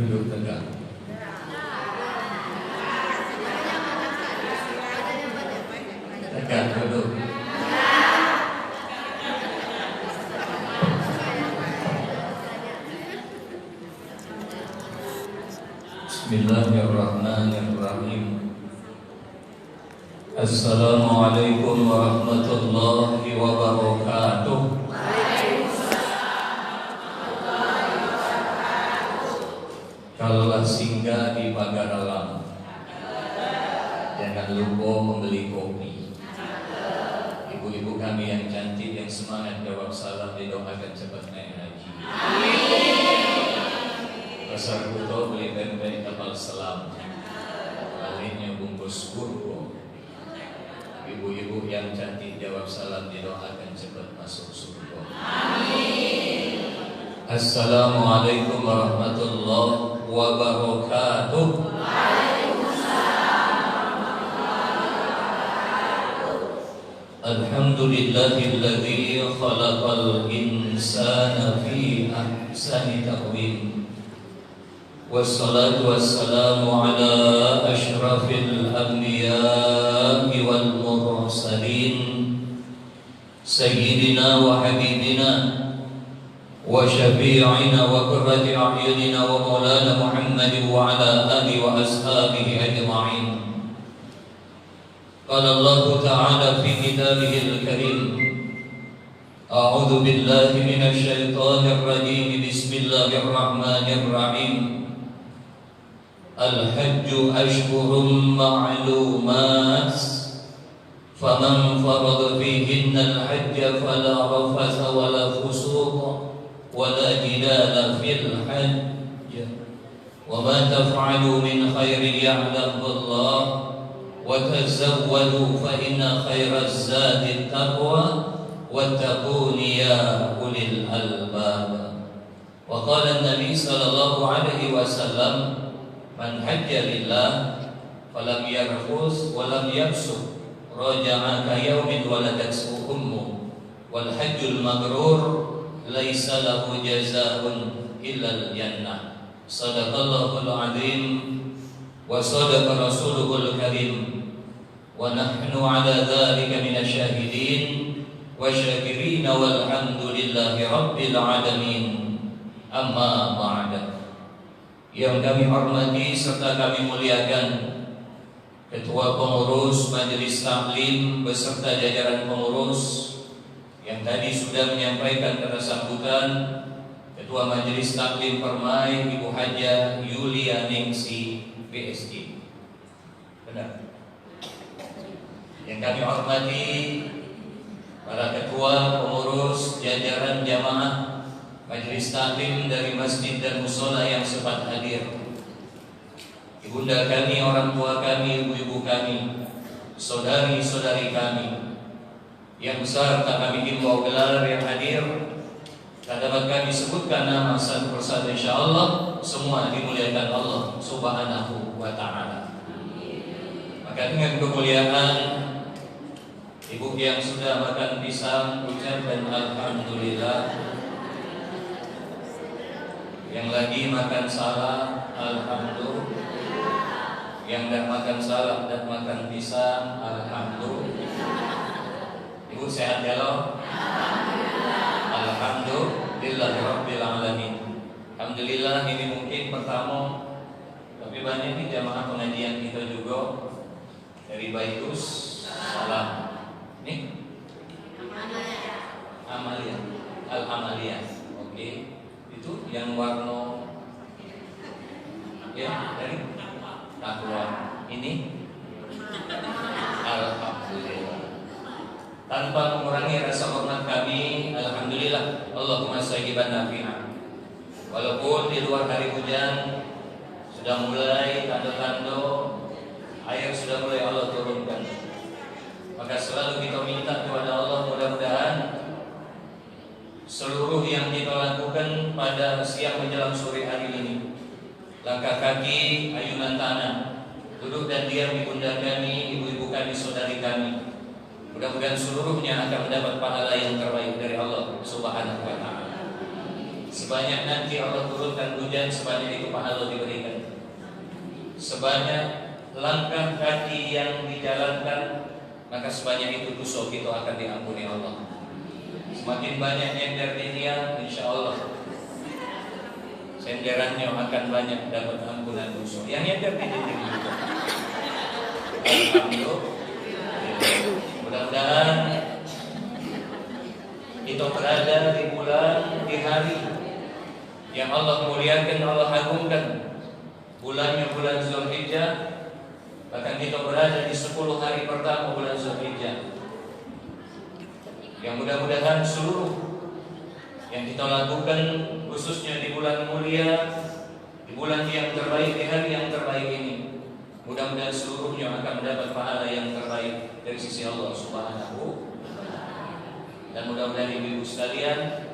Duduk tegak. Tegak duduk. Bismillahirrahmanirrahim. Assalamualaikum warahmatullahi wabarakatuh. Kalaulah singgah di pagar alam, jangan lupa membeli kopi. Ibu-ibu kami yang cantik, yang semangat jawab salam, didoakan cepat naik haji. Besar kuto beli tempe kapal selam, lainnya bungkus kurma. Ibu-ibu yang cantik jawab salam, didoakan cepat masuk surga. Assalamualaikum warahmatullahi wabarakatuh. Alhamdulillahilladzi khalaqal insana fi ahsani taqwim. Wassalatu wassalamu ala asyrafil anbiya'i wal mursalin sayyidina wa habibina wa syafi'ina wa qurrati a'yunina wa maulana Muhammadin wa ala alihi wa ashabihi ajma'in. Qala Allah ta'ala fi kitabihil karim, a'udzu billahi minasy syaithanir rajim, bismillahirrahmanirrahim. Al-hajju ashhurun ma'lumat, faman farada fihinna al-hajja fala rafatha wala fusuqa wala jidala fil hajj, wa ma taf'alu min khairin ya'lamhu Allah, wa tazawwadu fa inna khairaz zadi at-taqwa wattaquni ya ulil albab. Wa qala an-nabi sallallahu alaihi wasallam, man hajja lillah falam yarfus wa lam yafsuq raja'a ka yaumin waladathu ummu, wal hajjul mabrur laisa lahu jazaa'un illal jannah. Shadaqallahul azim wa shadaqa rasuluhul karim, wa nahnu ala dzalika minasyahidin wa syakirin walhamdulillahi rabbil alamin. Amma ba'da. Yang kami hormati serta kami muliakan Ketua Pengurus Majelis Taklim beserta jajaran pengurus yang tadi sudah menyampaikan kata sambutan, Ketua Majelis Taklim Permai Ibu Hajah Yulia Ningsi PSG. Benar. Yang kami hormati para ketua pengurus jajaran jamaah Majelis Taklim dari masjid dan musola yang sempat hadir, ibunda kami, orang tua kami, ibu-ibu kami, saudari-saudari kami yang besar tak kami himbau gelar yang hadir, tak dapat kami sebutkan nama satu persatu, insyaallah semua dimuliakan Allah Subhanahu wa ta'ala. Maka dengan kemuliaan ibu yang sudah makan pisang, ucapkan alhamdulillah. Yang lagi makan salad, alhamdulillah. Yang dah makan salad dan makan pisang, alhamdulillah. Ibu sehat ya lo? Alhamdulillahirabbil alamin. Alhamdulillah, ini mungkin pertama, tapi banyak nih jamaah pengajian kita juga dari Baitus Salam. Nih Amalia, Al-Amalia. Oke. Itu yang warna ya dari Takwa ini, alhamdulillah. Tanpa mengurangi rasa hormat kami, alhamdulillah, Allahumma sayyiban nafi'an. Walaupun di luar hari hujan sudah mulai tanda-tanda air sudah mulai Allah turunkan, maka selalu kita minta kepada Allah, mudah-mudahan seluruh yang kita lakukan pada siang menjelang sore hari ini, langkah kaki, ayunan tanah, duduk dan diam di pundak kami, ibu-ibu kami, saudari kami, mudah-mudahan seluruhnya akan mendapat pahala yang terbaik dari Allah Subhanahu wa ta'ala. Sebanyak nanti Allah turunkan hujan, sebanyak itu pahala diberikan. Sebanyak langkah kaki yang dijalankan, maka sebanyak itu dosa kita akan diampuni Allah. Semakin banyak nyender di tiang, insya Allah senderannya akan banyak dapat ampunan dosa. Yang nyender di tiang juga. Alhamdulillah. Mudah-mudahan kita berada di bulan, di hari yang Allah muliakan, Allah agungkan. Bulannya bulan Zulhijjah. Bahkan kita berada di 10 hari pertama bulan Zulhijjah. Yang mudah-mudahan seluruh yang kita lakukan, khususnya di bulan mulia, di bulan yang terbaik, di hari yang terbaik ini, mudah-mudahan seluruhnya akan mendapat pahala yang terbaik dari sisi Allah Subhanahu. Dan mudah-mudahan ibu-ibu sekalian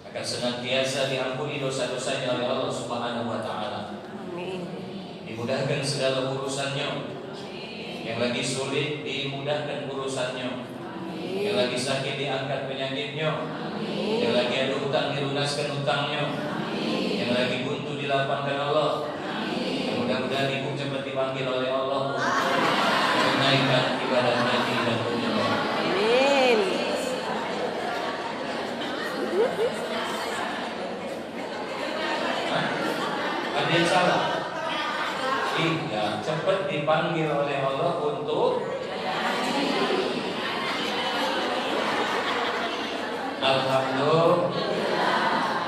akan senantiasa diampuni dosa-dosanya oleh Allah Subhanahu wa taala. Amin. Dimudahkan segala urusannya. Yang lagi sulit dimudahkan urusannya. Yang lagi sakit diangkat penyakitnya. Yang lagi ada hutang dilunaskan hutangnya. Yang lagi buntu dilapangkan Allah. Yang mudah-mudahan ibu cepat dipanggil oleh Allah untuk menaikkan ibadah haji dan umrah. Amin. Ada yang salah? Tidak, cepat dipanggil oleh Allah untuk alhamdulillah.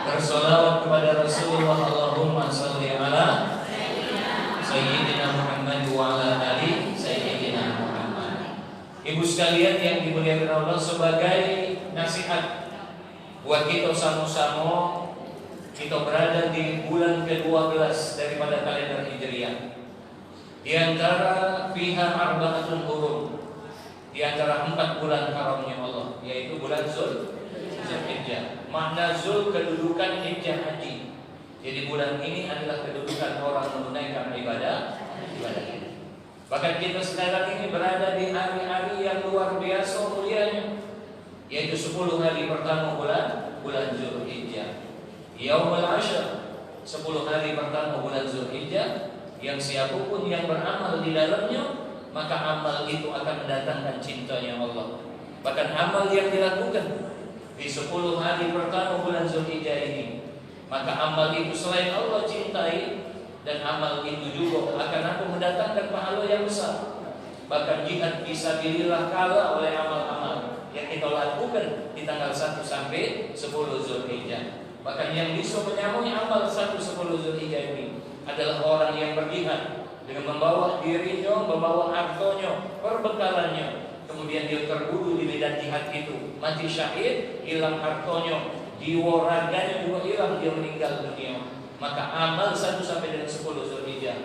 Bersolawat kepada Rasulullah. Allahumma salli ala Sayyidina Muhammad wa ala ali Sayyidina Muhammad. Ibu sekalian yang dimuliakan Allah, sebagai nasihat buat kita sama-sama, kita berada di bulan ke-12 daripada kalender Hijriah. Di antara pihak arba'atun hurum, di antara 4 bulan haramnya Allah, yaitu bulan Zulhijjah. Makna Zul kedudukan, Hijjah haji. Jadi bulan ini adalah kedudukan orang menunaikan ibadah ini. Bahkan kita sekarang ini berada di hari-hari yang luar biasa mulianya, yaitu 10 hari pertama bulan Zulhijjah. Yaumul Ashr, 10 hari pertama bulan Zulhijjah, yang siapapun yang beramal di dalamnya, maka amal itu akan mendatangkan cintanya Allah. Bahkan amal yang dilakukan di 10 hari pertama bulan Zulhijjah ini, maka amal itu selain Allah cintai, dan amal itu juga akan mendatangkan pahala yang besar. Bahkan jihad fisabilillah kalah oleh amal-amal yang kita lakukan di tanggal 1 sampai 10 Zulhijjah. Bahkan yang bisa menyambung amal 1-10 Zulhijjah ini adalah orang yang berjihad dengan membawa dirinya, membawa hartanya, perbekalannya. Kemudian dia terbunuh di medan jihad itu, mati syahid, hilang hartanya, jiwa raganya juga hilang, dia meninggal dunia. Maka amal 1 sampai dengan 10 Zulhijjah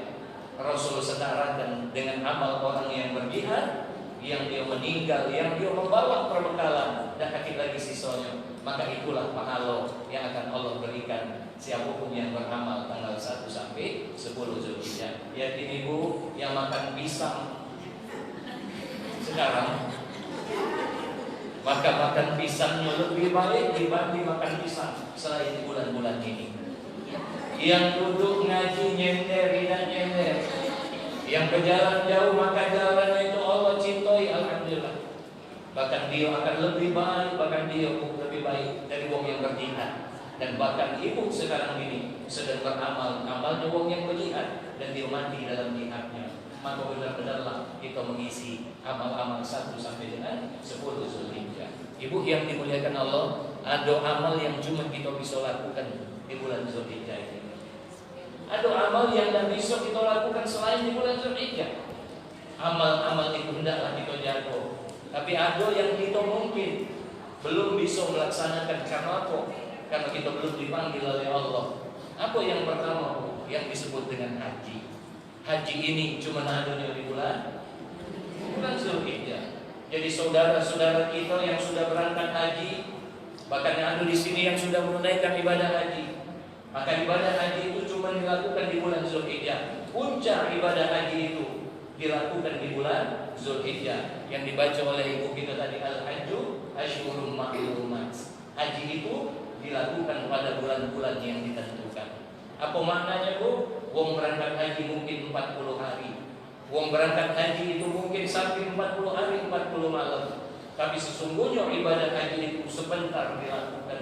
Rasul setarakan dengan amal orang yang berjihad, yang dia meninggal, yang dia membawa perbekalan dan sakit lagi sisanya. Maka itulah pahala yang akan Allah berikan siapapun yang beramal tanggal 1 sampai 10 Zulhijjah. Yakin ibu yang makan pisang sekarang, maka makan pisangnya lebih baik dibanding makan pisang selain bulan-bulan ini. Yang duduk ngaji nyender, tidak nyender, yang berjalan jauh maka jalannya itu Allah cintai, alhamdulillah. Bahkan dia akan lebih baik, bahkan dia lebih baik dari wong yang berjihad. Dan bahkan ibu sekarang ini sedang beramal, amalnya wong yang berjihad, dan dia mati dalam jihadnya. Maka benar-benarlah kita mengisi amal-amal 1 sampai dengan 10 Zulhijjah. Ibu yang dimuliakan Allah, ada amal yang cuma kita bisa lakukan di bulan Zulhijjah ini. Ada amal yang tidak bisa kita lakukan selain di bulan Zulhijjah. Amal-amal itu hendaklah kita jaga. Tapi ada yang kita mungkin belum bisa melaksanakan. Karena apa? Karena kita belum dipanggil oleh Allah. Apa yang pertama? Yang disebut dengan haji. Haji ini cuma ada di bulan Zulhijjah. Jadi saudara-saudara kita yang sudah berangkat haji, bahkan yang ada di sini yang sudah menunaikan ibadah haji, maka ibadah haji itu cuma dilakukan di bulan Zulhijjah. Puncak ibadah haji itu dilakukan di bulan Zulhijjah yang dibaca oleh ibu kita tadi, al-hajju asyhurun ma'lumat. Haji itu dilakukan pada bulan-bulan yang ditentukan. Apa maknanya Bu? Wong berangkat haji mungkin 40 hari. Wong berangkat haji itu mungkin sampai 40 hari 40 malam. Tapi sesungguhnya ibadah haji itu sebentar dilakukan.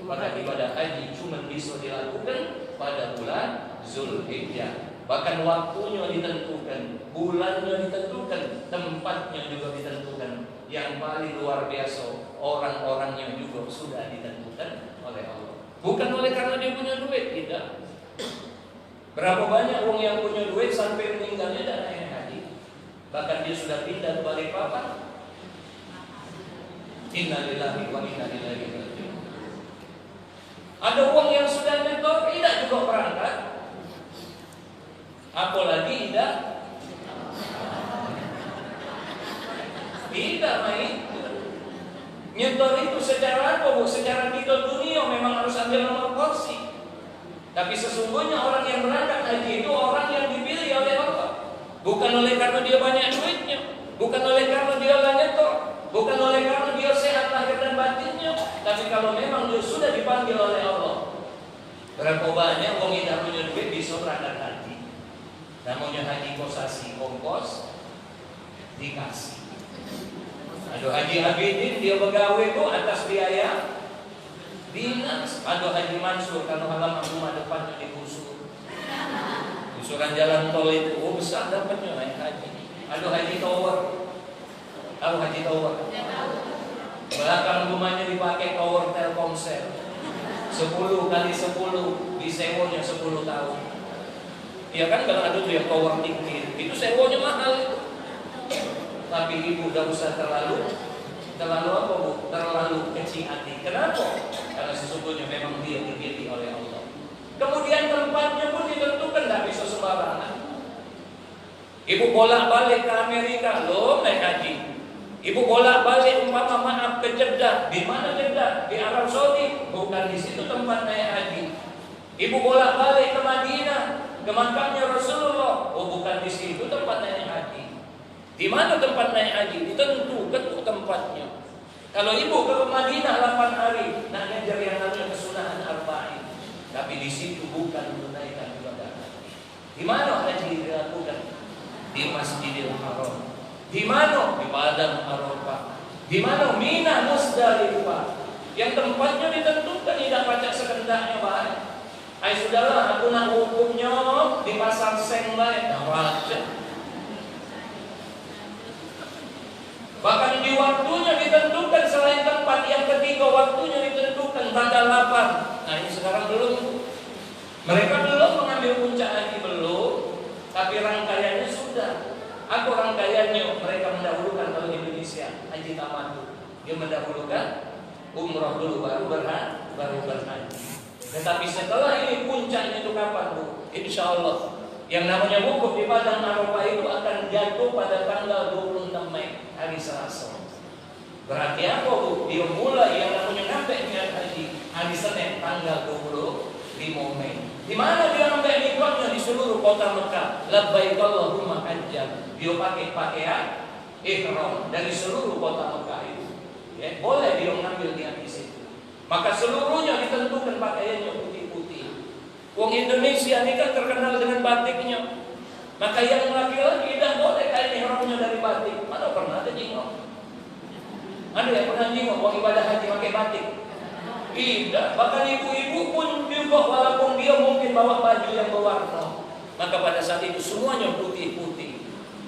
Maka ibadah haji cuma bisa dilakukan pada bulan Zulhijjah. Bahkan waktunya ditentukan, bulannya ditentukan, tempatnya juga ditentukan. Yang paling luar biasa, orang-orangnya juga sudah ditentukan oleh Allah. Bukan oleh karena dia punya duit, tidak. Berapa banyak orang yang punya duit sampai meninggalnya dan naik haji. Bahkan dia sudah pindah ke Balikpapan. Innalillahi wa inna ilaihi raji'un. Ada uang yang sudah nyetor tidak juga berangkat. Apalagi tidak main. Nyetor itu secara apa Bu? Secara titel dunia memang harus ambil nomor kursi. Tapi sesungguhnya orang yang berangkat haji itu orang yang dipilih oleh Allah. Bukan oleh karena dia banyak duitnya, bukan oleh karena dia nyetor, bukan oleh karena dia sehat lahir dan batinnya. Tapi kalau memang dia sudah dipanggil oleh Allah. Berapa banyak orang yang punya duit bisa berangkat haji. Namanya haji kosasi, ongkos dikasih. Ada Haji Abidin, dia begawe itu atas biaya dinas. Ada Haji Mansur, kalau halaman rumah depannya digusur, gusuran jalan tol itu, oh besar dapatnya naik haji. Ada Haji Tower, tahu Haji Tower? Belakang rumahnya dipakai tower Telkomsel, 10 kali 10, disewanya 10 tahun. Ya kan kalau ada tuh yang tower tinggi, itu sewanya mahal itu. Tapi ibu gak usah terlalu apa Bu? Terlalu kecil hati. Kenapa? Karena sesungguhnya memang dia dipilih oleh Allah. Kemudian tempatnya pun ditentukan, tidak bisa sembarangan. Ibu bolak-balik ke Amerika, loh naik haji. Ibu bolak-balik umpama maaf ke Jeddah. Di mana Jeddah? Di Arab Saudi. Bukan di situ tempat naik haji. Ibu bolak-balik ke Madinah, ke makamnya Rasulullah. Oh bukan di situ tempat naik haji. Di mana tempat naik haji? Ditentukan tuh tempatnya. Kalau ibu ke Madinah 8 hari, nak ngejar yang namanya kesunahan arba'in. Tapi di situ bukan menunaikan ibadah haji. Di mana haji dilakukan? Di Masjidil Haram. Di mana? Di Padang Arafah. Di mana? Mina, Musdalifah. Yang tempatnya ditentukan, tidak pacak sekendaknya baik. Ay sudahlah, aku nak hukumnya di pasar Seng lain. Nah, wajah. Bahkan di waktunya ditentukan selain tempat. Yang ketiga waktunya ditentukan tanggal 8. Nah ini sekarang belum. Mereka belum mengambil puncak haji, belum. Tapi rangkaiannya sudah. Aku rangkaiannya mereka mendahulukan kalau Indonesia haji tamattu. Dia mendahulukan umrah dulu baru berhaji. Tetapi setelah ini puncaknya itu kapan Bu? Insya Allah yang namanya wukuf di Padang Arafah itu akan jatuh pada tanggal 26 Mei, hari Selasa. Berarti apa Bu? Dia mulai yang namanya sampai niat haji hari Senin tanggal 25 Mei. Di mana dia sampai mikotnya? Di seluruh kota Mekah. Labbaik Allahumma hajjan. Dia pakai pakaian ihram dari seluruh kota Mekah itu. Ya, boleh dia mengambil niat di situ. Maka seluruhnya ditentukan pakaiannya putih-putih. Wong Indonesia ini kan terkenal dengan batiknya. Maka yang laki-laki tidak boleh kain ihramnya dari batik. Mana pernah ada jingok? Ada yang pernah jingok wong ibadah haji pakai batik? Tidak. Bahkan ibu-ibu pun juga walaupun dia mungkin bawa baju yang berwarna, maka pada saat itu semuanya putih-putih.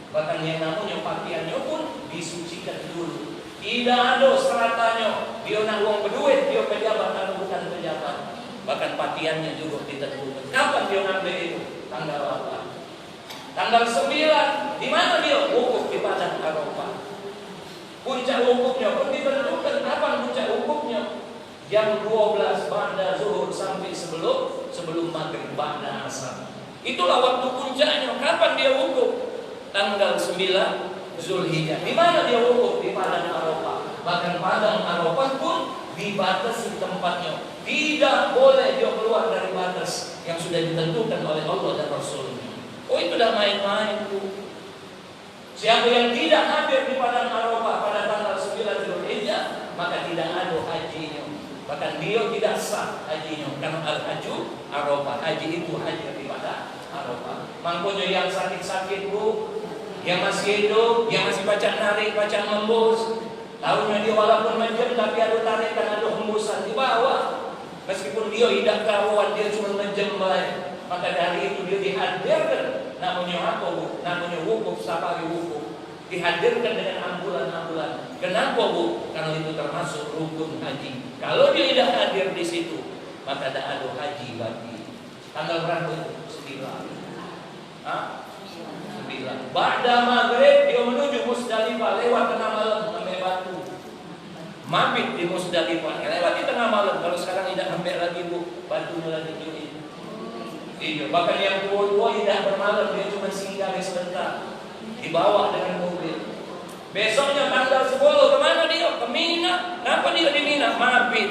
Bahkan yang namanya pakaiannya pun disucikan dulu. Tidak ada seratanya. Dia nak uang berduit, dia pejabat atau bukan pejabat. Bahkan pakaiannya juga ditentukan. Kapan dia ngambil itu? Tanggal 8. Tanggal 9. Di mana dia? Wukuf di Padang Arafah. Puncak wukufnya pun ditentukan. Kapan puncak wukufnya? Jam 12 ba'da zuhur sampai sebelum maghrib ba'da asar. Itulah waktu puncaknya. Kapan dia wukuf? Tanggal 9 Zulhijjah. Di mana dia wukuf? Di Padang Arafah. Bahkan Padang Arafah pun dibatasi tempatnya. Tidak boleh dia keluar dari batas yang sudah ditentukan oleh Allah dan Rasulnya. Oh itu dah main-main tuh. Siapa yang tidak hadir di Padang Arafah pada tanggal 9 Zulhijjah, maka tidak ada hajinya. Bahkan dia tidak sah hajinya karena al-haju Arafah. Haji itu haji daripada Arafah. Makanya yang sakit-sakit bu, yang masih hidup, yang masih baca narik, baca ngembus, tahunya dia walaupun menjem tapi ada tarikan, ada hembusan di bawah. Meskipun dia tidak karuan, dia cuma menjem baik. Maka dari itu dia dihadirkan. Namanya apa bu? Namanya wukuf, safari wukuf. Dihadirkan dengan ambulan-ambulan. Kenapa bu? Karena itu termasuk rukun haji. Kalau dia tidak hadir di situ, maka tidak ada haji bagi. Tanggal berapa itu? 9. 9. Ba'da maghrib dia menuju Musdalifah, lewat tengah malam sampai batu. Mabit di Musdalifah, lewat di tengah malam. Kalau sekarang tidak sampai lagi bu, batunya lagi jauh. Iya, bahkan yang tua tidak bermalam, dia cuma singgah sebentar. Dibawa dengan mobil. Besoknya tanggal 10 kemana dia? Ke Mina. Kenapa dia di Mina? Mabit.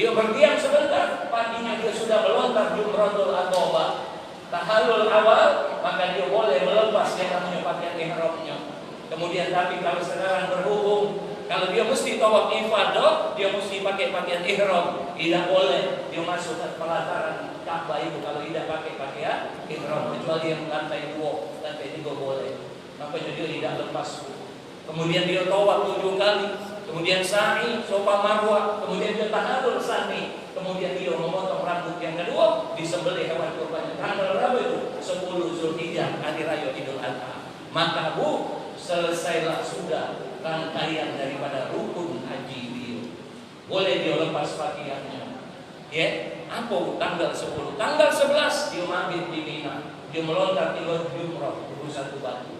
Dia berdiam sebentar. Paginya dia sudah melontar Jumratul Aqabah. Tahallul awal, maka dia boleh melepas yang namanya pakaian ihramnya. Kemudian tapi kalau sekarang berhubung, kalau dia mesti tawaf ifadah, dia mesti pakai pakaian ihram. Tidak boleh dia masuk ke pelataran Ka'bah itu kalau tidak pakai pakaian ihram, kecuali yang lantai 2, lantai 3 boleh. Makanya dia tidak lepas. Kemudian dia tawaf 7 kali, kemudian sa'i, Safa Marwah, kemudian dia tahallul sani, kemudian dia memotong rambut yang kedua, disembelih hewan kurbannya. Tanggal berapa itu? 10 Zulhijjah, hari raya Idul Adha. Maka bu, selesailah sudah rangkaian daripada rukun haji dia. Boleh dia lepas pakaiannya. Ya, apa tanggal 10? Tanggal 11 dia mabit di Mina. Dia melontar 3 jumrah, 21 batu.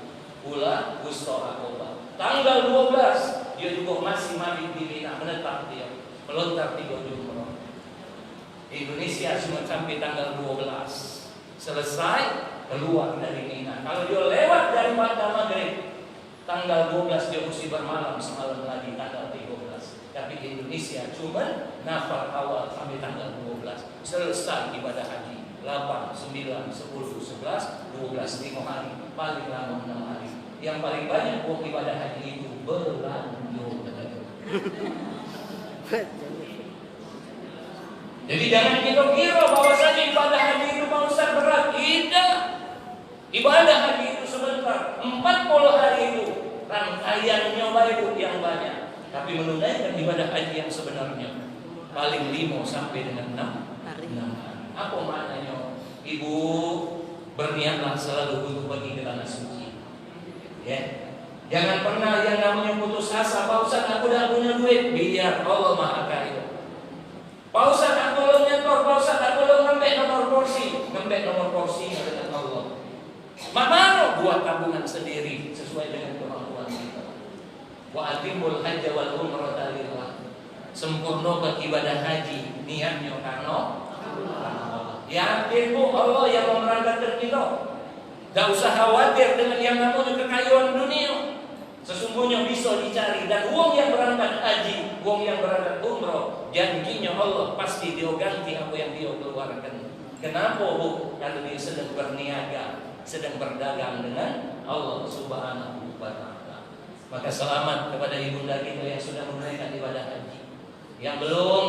Ula Wusta Aqabah. Tanggal 12 dia juga masih mabit di Mina, menetap dia. Melontar 3 jumrah. Indonesia cuma sampai tanggal 12. Selesai keluar dari Mina. Kalau dia lewat dari Ba'da maghrib, tanggal 12 dia mesti bermalam semalam lagi tanggal 13. Tapi Indonesia cuma nafar awal sampai tanggal 12. Selesai ibadah haji 8, 9, 10, 11, 12, 5 hari. Paling lama 6 hari. Yang paling banyak buat ibadah haji itu berlanjut. Jadi jangan kita kira bahwasanya ibadah haji itu Ustaz berat. Tidak. Ibadah haji itu sebentar. 40 hari itu rangkaiannya baik yang banyak. Tapi menunaikan ibadah haji yang sebenarnya paling 5 sampai dengan 6 hari. Apa maknanya? Ibu berniatlah selalu untuk pergi ke tanah suci. Ya. Jangan pernah yang namanya putus asa. Pak Ustaz aku dah punya duit. Biar Allah Maha Kaya. Pak Ustaz aku belum nyetor. Pak Ustaz aku belum ngembek nomor porsi. Ngembek nomor porsi dengan Allah. Mana buat tabungan sendiri sesuai dengan kemampuan kita. Wa atimul hajja wal umrata lillah. Sempurnakan ibadah haji niatnya karena Allah. Yakin bu Allah yang memerangkatkan kita. Gak usah khawatir dengan yang namanya kekayaan dunia. Sesungguhnya bisa dicari. Dan uang yang berangkat haji, uang yang berangkat umroh, janjinya Allah pasti dia ganti apa yang dia keluarkan. Kenapa bu? Kalau dia sedang berniaga, sedang berdagang dengan Allah Subhanahu wa ta'ala. Maka selamat kepada ibunda kita yang sudah menunaikan ibadah haji. Yang belum,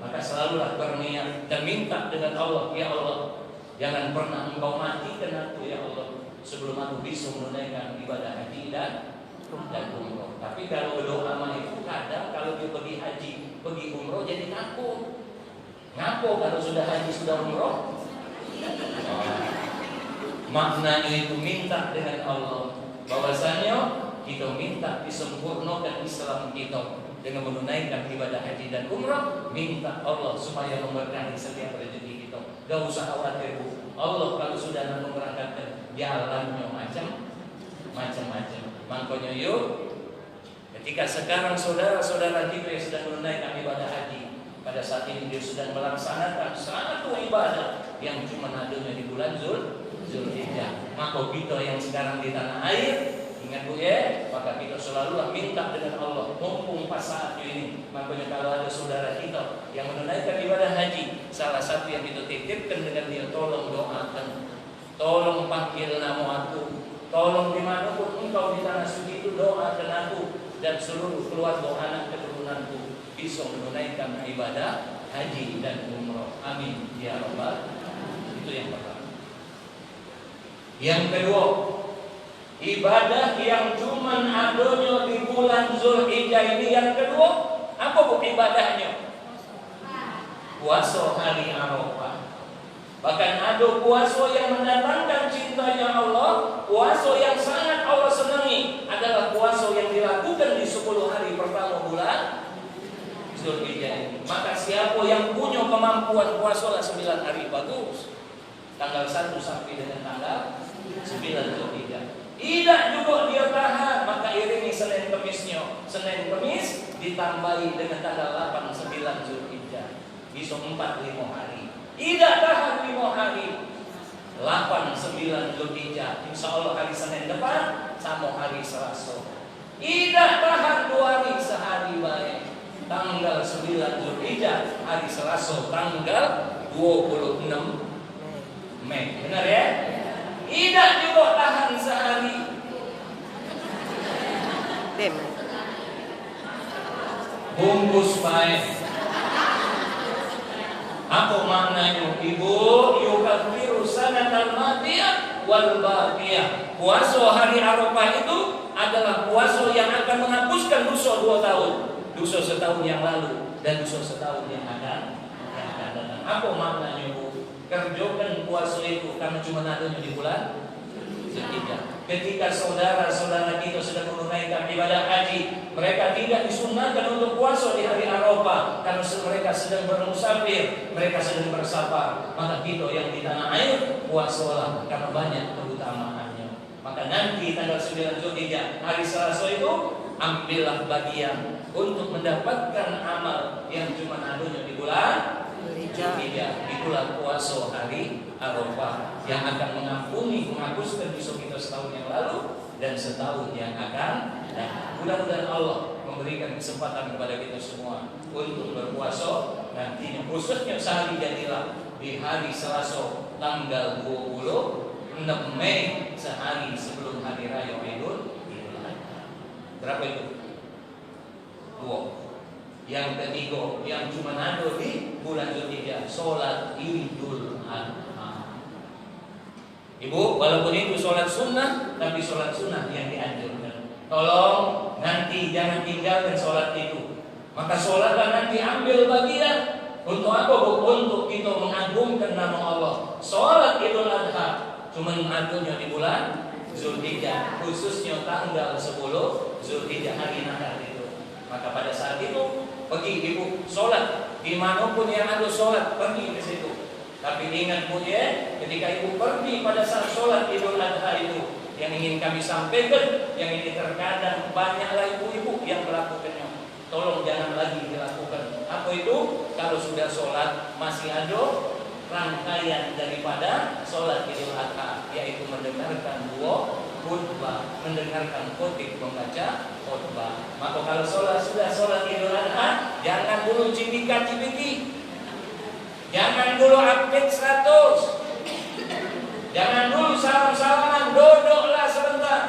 maka selalulah berniat dan minta dengan Allah, ya Allah, jangan pernah engkau matikan aku ya Allah sebelum aku bisa menunaikan ibadah haji dan umroh. Tapi kalau berdoa mah itu kadang kalau dia pergi haji, pergi umroh jadi takut. Ngapa kalau sudah haji sudah umroh? Maknanya itu minta dengan Allah bahwasanya kita minta disempurnakan Islam kita dengan menunaikan ibadah haji dan umrah. Minta Allah supaya memberkahi setiap rezeki kita. Gak usah khawatir bu. Allah kalau sudah memberangkatkan jalannya macam-macam. Makanya yuk, ketika sekarang saudara-saudara kita yang sedang menunaikan ibadah haji, pada saat ini dia sedang melaksanakan satu ibadah yang cuma adanya di bulan Zulhijjah. Maka kita yang sekarang di tanah air, ingat bu ya, maka kita selalulah minta dengan Allah mumpung pas saat ini. Makanya kalau ada saudara kita yang menunaikan ibadah haji, salah satu yang kita titipkan dengan dia, tolong doakan, tolong panggil nama aku, tolong dimanapun engkau di tanah suci itu doakan aku dan seluruh keluarga anak keturunanku bisa menunaikan ibadah haji dan umroh. Amin ya rabbal. Itu yang pertama. Yang kedua, ibadah yang cuman adanya di bulan Zulhijjah ini yang kedua, apa bu ibadahnya? Puasa hari Arafah. Bahkan ada puasa yang mendatangkan cintanya Allah, puasa yang sangat Allah senangi adalah puasa yang dilakukan di 10 hari pertama bulan Zulhijjah ini. Maka siapa yang punya kemampuan puasa 9 hari bagus, tanggal 1 sampai dengan tanggal 9 Zulhijjah. Tidak juga dia tahan, maka iringi Senin Kemisnya. Senin Kemis ditambahi dengan tanggal 8 9 Zulhijjah. Bisa 4-5 hari. Tidak tahan 5 hari. 8 9 Zulhijjah. Insya Allah hari Senin depan sama hari Selasa. Tidak tahan 2 hari sehari baik. Tanggal 9 Zulhijjah hari Selasa tanggal 26 Mei. Benar ya? Tidak juga tahan sehari. Bungkus baik. Apa maknanya? Ibu yukafiru sanatal madiyah wal baqiyah. Puasa hari Arafah itu adalah puasa yang akan menghapuskan dosa 2 tahun, dosa setahun yang lalu dan dosa setahun yang akan datang. Apa maknanya bu? Kerjakan puasa itu karena cuma adanya di bulan Zulhijjah. Ketika saudara-saudara kita sedang menunaikan ibadah haji, mereka tidak disunahkan untuk puasa di hari Arafah karena mereka sedang bermusafir, mereka sedang bersafar. Maka kita yang di tanah air puasalah karena banyak keutamaannya. Maka nanti tanggal 9 Zulhijjah hari Selasa itu ambillah bagian untuk mendapatkan amal yang cuma adanya di bulan Zulhijjah, itulah puasa hari Arafah yang akan menghapuskan dosa kita setahun yang lalu dan setahun yang akan datang. Mudah-mudahan Allah memberikan kesempatan kepada kita semua untuk berpuasa nantinya, khususnya sehari jadilah di hari Selasa tanggal 26 Mei, sehari sebelum hari raya Idul Adha. Berapa itu? 2. Yang ketiga, yang cuma ada di bulan Zulhijjah, sholat Idul Adha. Ibu, walaupun itu sholat sunnah, tapi sholat sunnah yang dianjurkan. Tolong nanti jangan tinggalkan sholat itu. Maka sholatlah nanti ambil bagian. Untuk apa bu? Untuk kita mengagungkan nama Allah. Sholat Idul Adha cuma adanya di bulan Zulhijjah, khususnya tanggal 10 Zulhijjah hari Natal itu. Maka pada saat itu pergi ibu sholat dimanapun yang ada sholat, pergi ke situ. Tapi ingat bu ya, ketika ibu pergi pada saat sholat Idul Adha itu, yang ingin kami sampaikan, yang ini terkadang banyaklah ibu-ibu yang melakukannya. Tolong jangan lagi dilakukan. Apa itu? Kalau sudah sholat masih ada rangkaian daripada sholat Idul Adha, yaitu mendengarkan khutbah, mendengarkan khotib membaca khutbah. Maka kalau sudah sholat Idul Adha, jangan dulu cipika-cipiki, jangan dulu update status, jangan dulu salam-salaman, duduklah sebentar,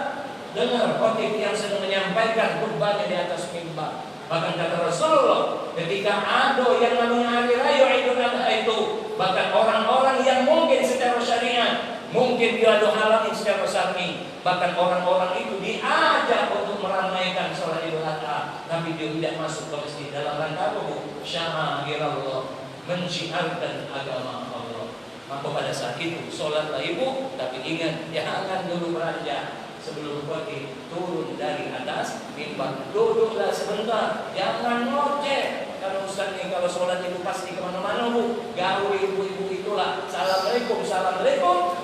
dengar khotib yang sedang menyampaikan khutbahnya di atas mimbar. Bahkan kata Rasulullah, ketika ada yang namanya hari raya Idul Adha itu, bahkan orang-orang yang mungkin secara syariat, mungkin dia ada halangi secara syar'i, bahkan orang-orang itu diajak untuk meramaikan sholat Idul Adha, tapi dia tidak masuk ke masjid dalam rangka apa bu? Sya'airallah, menciarkan agama Allah. Maka pada saat itu sholatlah ibu, tapi ingat jangan dulu beranjak. Sebelum pergi turun dari atas mimbar, duduklah sebentar, jangan ngoceh. Kalau ustaz ini kalau sholat itu pasti kemana-mana bu, gaul ibu-ibu itulah assalamualaikum, assalamualaikum.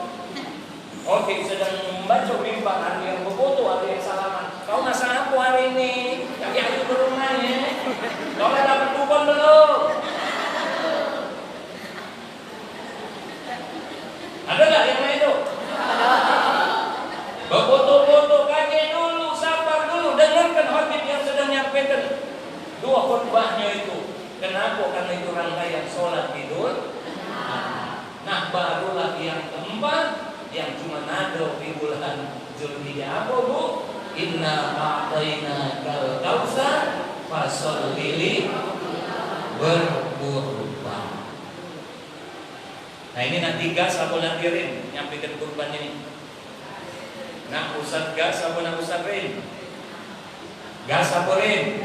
Oke, sedang membaca mimbar, ada yang berfoto, ada yang salaman. Kau masak apa hari ini? Kaki aku ke rumahnya. Kau dapat kupon belum? Ada nggak yang lain itu? Berfoto-foto, kaji dulu, sabar dulu, dengarkan khotib yang sedang nyampaikan 2 khutbahnya itu. Kenapa? Karena itu rangkaian sholat Idul Adha. Nah, barulah yang keempat, yang cuma ada di bulan Zulhijjah. Apa bu? Inna a'tainakal kautsar fasholli berkurban. Nah ini nanti gas apa nanti rin nyampaikan kurban ini. Nah Ustaz gas apa nak Ustaz rin? Gas apa rin?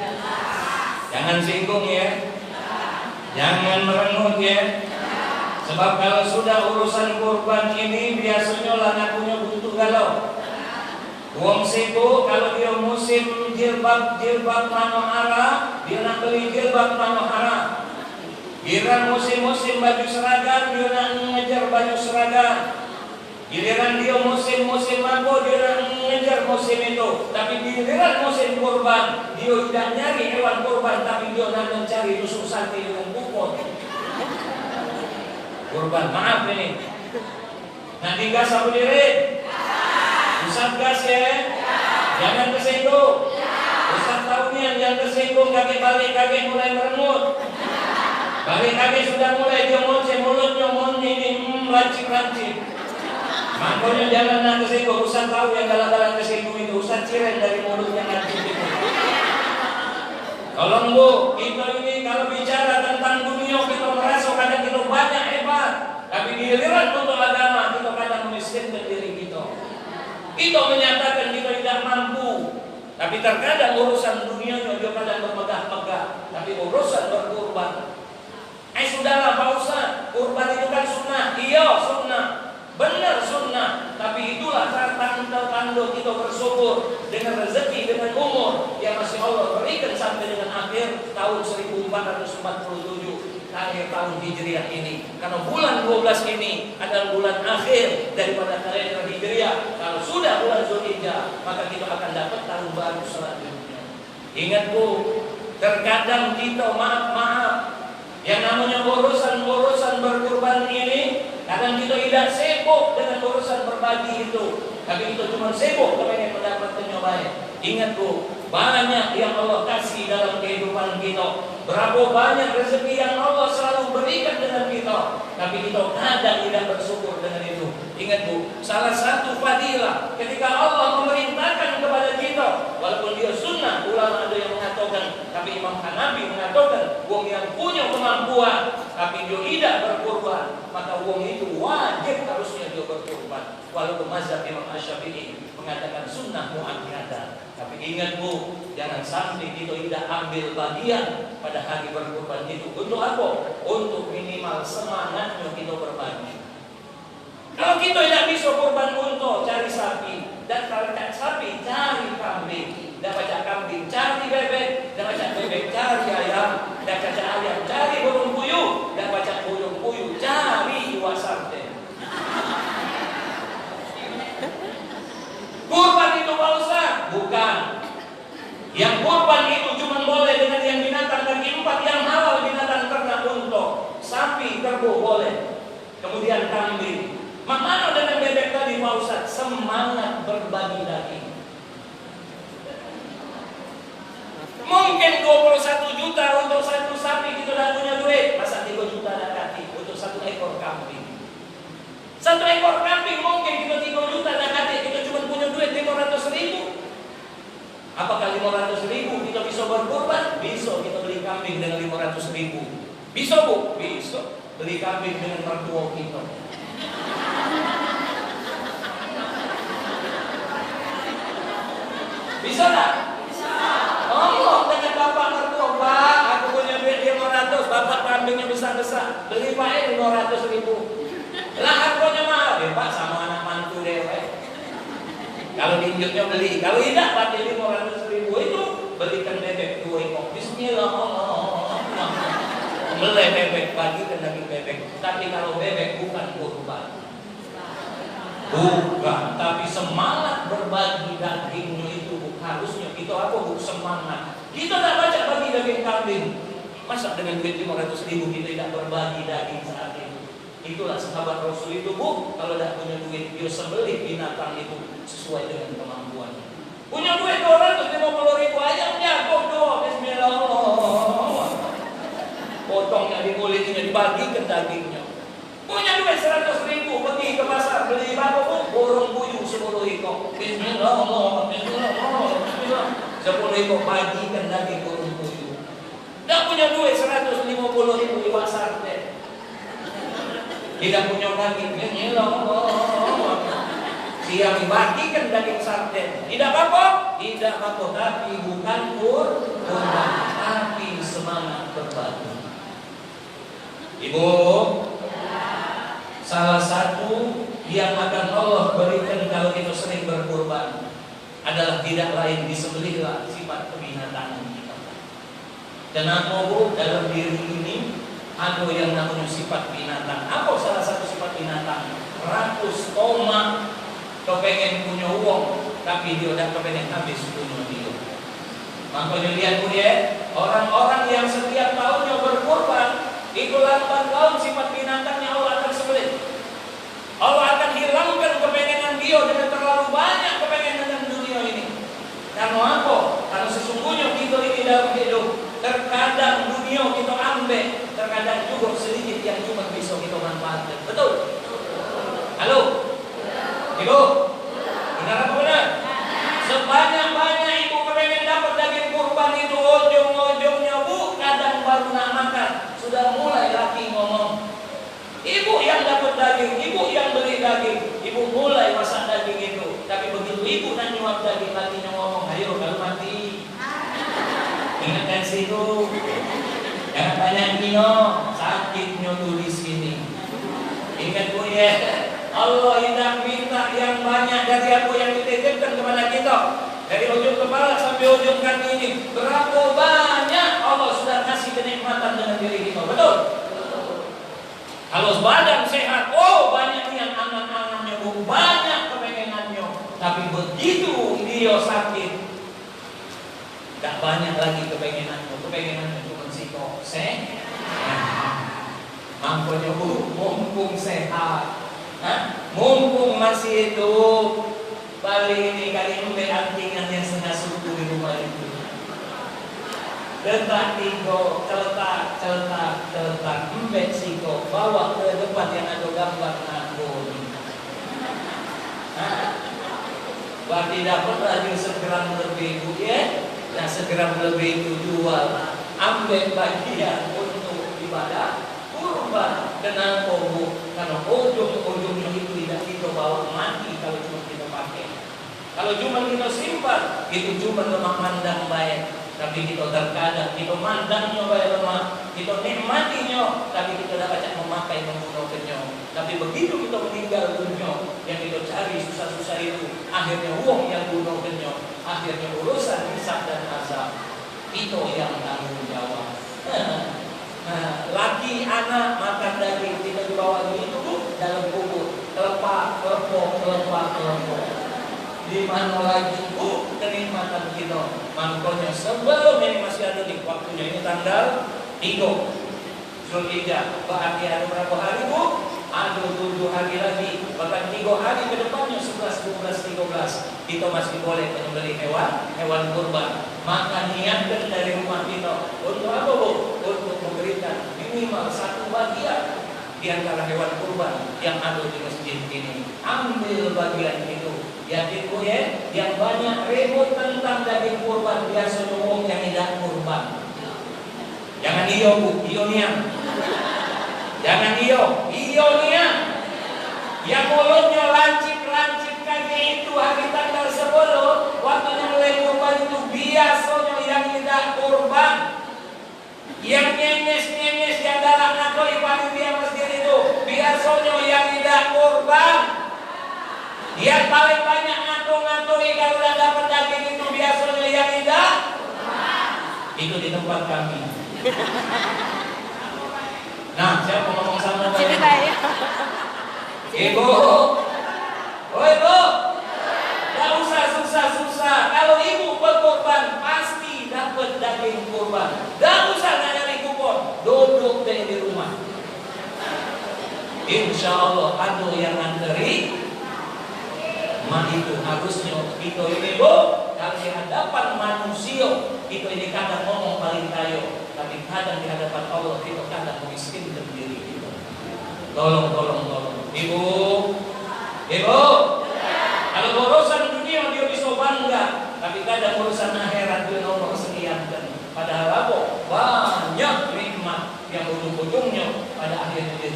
Jangan singgung ya. Jangan merengut ya. Sebab kalau sudah urusan kurban ini biasanya lanakunya butuh galau. Wong situ kalau dia musim jilbab manohara, dia nak beli jilbab manohara. Giliran musim baju seragam, dia nak ngejar baju seragam. Giliran dia musim mampu, dia nak ngejar musim itu. Tapi giliran musim kurban, dia tidak nyari hewan kurban, tapi dia nak mencari tusuk sate dengan kupon. Kurban, maaf ini. Nanti gas apa diri? Ustaz gas ya? Jangan tersinggung. Ustaz tahu nih jangan tersinggung, kakek balik, kakek mulai merengut. Balik kakek sudah mulai dia mulutnya ini rancing. Makanya jangan nak tersinggung. Ustaz tahu yang galak-galak tersinggung itu. Ustaz ciren dari mulutnya rancing itu. Tolong Bu, kita ini kalau bicara tentang dunia kita merasa kadang kita banyak hebat, tapi giliran untuk agama kita kadang memiskinkan diri kita. Kita menyatakan kita tidak mampu, tapi terkadang urusan dunia juga kadang bermegah-megah, tapi urusan berkurban. Sudahlah Pak Ustaz, kurban itu kan sunnah. Iya sunnah, benar sunnah, tapi itulah tanda-tanda kita bersyukur dengan rezeki, dengan umur yang masih Allah berikan sampai dengan akhir tahun 1447. Akhir tahun Hijriah ini, karena bulan 12 ini adalah bulan akhir daripada kalender Hijriah. Kalau sudah bulan Zulhijjah, maka kita akan dapat tahun baru selanjutnya. Ingat Bu, terkadang kita maaf yang namanya urusan berkurban ini, kadang kita tidak sibuk dengan urusan berbagi itu, tapi kita cuma sibuk kepengen mendapatkannya baik. Ingat Bu, banyak yang Allah kasih dalam kehidupan kita. Berapa banyak rezeki yang Allah selalu berikan dengan kita, tapi kita kadang tidak bersyukur dengan itu. Ingat Bu, salah satu fadilah ketika Allah memerintahkan kepada kita, walaupun dia sunnah, ulama ada yang mengatakan, tapi Imam Hanafi mengatakan, wong yang punya kemampuan tapi dia tidak berkurban, maka wong itu wajib harusnya dia berkurban. Walaupun mazhab Imam Asy-Syafi'i mengatakan sunnah muakkadah. Tapi ingat Bu, jangan sampai kita tidak ambil bagian pada hari berkurban itu. Untuk apa? Untuk minimal semangatnya kita berbagi. Kalau kita tidak bisa kurban unta, cari sapi. Dan kalau tak sapi, cari kambing. Dan baca kambing, cari bebek. Dan baca bebek, cari ayam. Dan baca ayam, cari burung puyuh. Dan baca burung puyuh, cari iwak sate. Kurban itu Pak Ustaz? Bukan. Yang kurban itu cuma boleh dengan yang binatang kaki 4 yang halal, binatang ternak unta, sapi, kerbau boleh. Kemudian kambing. Mana dengan bebek tadi Pak Ustaz? Semangat berbagi daging. Mungkin 21 juta untuk satu sapi kita tidak punya duit. Masa 3 juta ada kaki untuk 1 ekor kambing. 1 ekor kambing mungkin kita 3 juta ada kaki, kita cuma punya duit 500.000. Apakah 500.000 kita bisa berkurban? Bisa, kita beli kambing dengan 500.000. Bisa Bu? Bisa. Beli kambing dengan mertua kita. Bisa tak? Bisa. Ngomong dengan bapak mertua, Pak, aku punya duit 500, bapak kambingnya besar-besar. Beli Pak 500.000. Lah harganya mahal ya Pak, sama anak mantu dewe. Kalau diinjeknya beli, kalau tidak pakai 500.000 itu belikan bebek 2 ekor. Bismillah. Beli bebek, bagikan daging bebek. Tapi kalau bebek bukan kurban. Bukan, tapi semangat berbagi dagingnya itu harusnya kita apa Bu? Semangat. Kita tak baca bagi daging kambing. Masa dengan duit 500.000 kita tidak berbagi daging saat itu? Itulah sahabat Rasul itu Bu, kalau tidak punya duit dia sembelih binatang itu sesuai dengan kemampuannya. Punya duit 250.000 ayamnya, potong, bismillah. Potongnya dikulitinnya dibagikan dagingnya. Punya duit 100.000 pergi ke pasar beli apa Bu? Burung puyuh 10 ekor. Bismillah, bismillah, bismillah. 10 ekor bagikan daging burung puyuh. Tidak Tidak punya duit 150.000 iwak sarden. Tidak punya daging, siang dibagikan daging sarden. Tidak apa-apa, tidak apa-apa, tapi bukan kurban, tapi semangat berbagi. Ibu, salah satu yang akan Allah berikan kalau kita sering berkurban adalah tidak lain disembelihlah sifat kebinatangan kita. Kenapa Bu? Dalam diri ini ada yang namanya sifat binatang. Apa salah satu sifat binatang? Ratus koma kepengen punya uang, tapi dia udah kepengen habis punya dia. Makanya lihat Bu ya, orang-orang yang setiap tahunnya berkurban, itu lambat laun sifat binatangnya Allah akan sembelih. Allah akan hilangkan kepengenan dia dengan terlalu banyak kepengenan dalam dunia ini. Karena apa? Karena sesungguhnya kita ini dalam hidup, terkadang dunia kita ambil, terkadang juga sedikit yang cuma bisa kita manfaatkan. Betul? Halo? Ibu? Benar apa benar? Sebanyak-banyak ibu kepengen dapat daging kurban itu, ujung-ujungnya Bu, kadang baru nak makan sudah mulai laki ngomong. Ibu yang dapat daging, ibu yang beli daging, ibu mulai masak daging itu. Tapi begitu ibu nak nyuap daging, lakinya ngomong, ayo kalau mati. Ingatkan situ, jangan banyak nino, sakitnya tuh di sini. Ingat Bu ya, Allah tidak minta yang banyak dari apa yang dititipkan kepada kita. Dari ujung kepala sampai ujung kaki ini, berapa banyak Allah sudah kasih kenikmatan dengan diri kita, betul? Kalau badan sehat, oh banyak yang angan-angannya, banyak kepengenannya. Tapi begitu dia sakit, tak banyak lagi kepengenannya. Kepengenannya cuma siko sehat. Makanya Bu, mumpung sehat, mumpung masih hidup, kali ini kali ini antingan yang setengah suku di rumah itu. Letak tigo, celetak, empek siko, bawa ke depan yang ada gambar nabun. Berarti dapat lagi segram lebih Bu ya. Nah segram lebih itu jual, ambil bagian untuk ibadah kurban. Kenapa Bu? Karena ujung-ujungnya itu tidak kita bawa mati kalau cuma kita pakai. Kalau cuma kita simpan, itu cuma lemah mandang baik. Tapi kita terkadang kita mandangnya baik lemah, kita nikmatinya, tapi kita dapat memakai menggunakannya. Tapi begitu kita meninggal dunia, yang kita cari susah-susah itu, akhirnya uang yang gunakannya, akhirnya urusan hisab dan azab itu yang tanggung jawab. Laki anak makan daging tidak dibawa itu dalam kubur, kelepah. Di mana lagi kenikmatan kita? Makanya sebelum ini masih ada di waktunya, ini tanggal 3 Zulhijjah. Berarti ada berapa hari Bu? Ada 7 hari lagi. Bahkan 3 hari ke depannya 11, 12, 13 kita masih boleh menyembelih hewan kurban. Maka niatkan dari rumah kita untuk apa Bu? Untuk memberikan minimal 1 bagian di antara hewan kurban yang ada di masjid ini. Ambil bagian itu. Yakin Bu ya, yang banyak ribut tentang daging kurban biasa ngomong yang tidak kurban. Jangan iyo Bu, iyo niang. Jangan iyo niang. Yang mulutnya lancip kaki itu hari tanggal 10 waktunya mulai kurban itu biasanya yang tidak kurban. Yang nyenyes yang dalam nakoi panitia masjid itu biasanya yang tidak kurban. Yang paling banyak ngatur-ngaturi kalau udah dapat daging itu biasanya yang tidak. Itu di tempat kami. Nah, siapa ngomong sama saya? Ibu, oh Ibu, gak usah susah-susah. Kalau ibu berkorban pasti dapat daging kurban. Gak usah nyari kupon, duduk deh di rumah. Insya Allah ada yang nganteri. Mah itu harusnya kita ini Bu, kalau di hadapan manusia kita ini kadang ngomong paling kaya, tapi kadang di hadapan Allah kita kadang memiskinkan diri kita. Tolong Ibu, kalau urusan dunia dia bisa bangga, tapi kadang urusan akhirat dia nomor sekian kan. Padahal apa? Banyak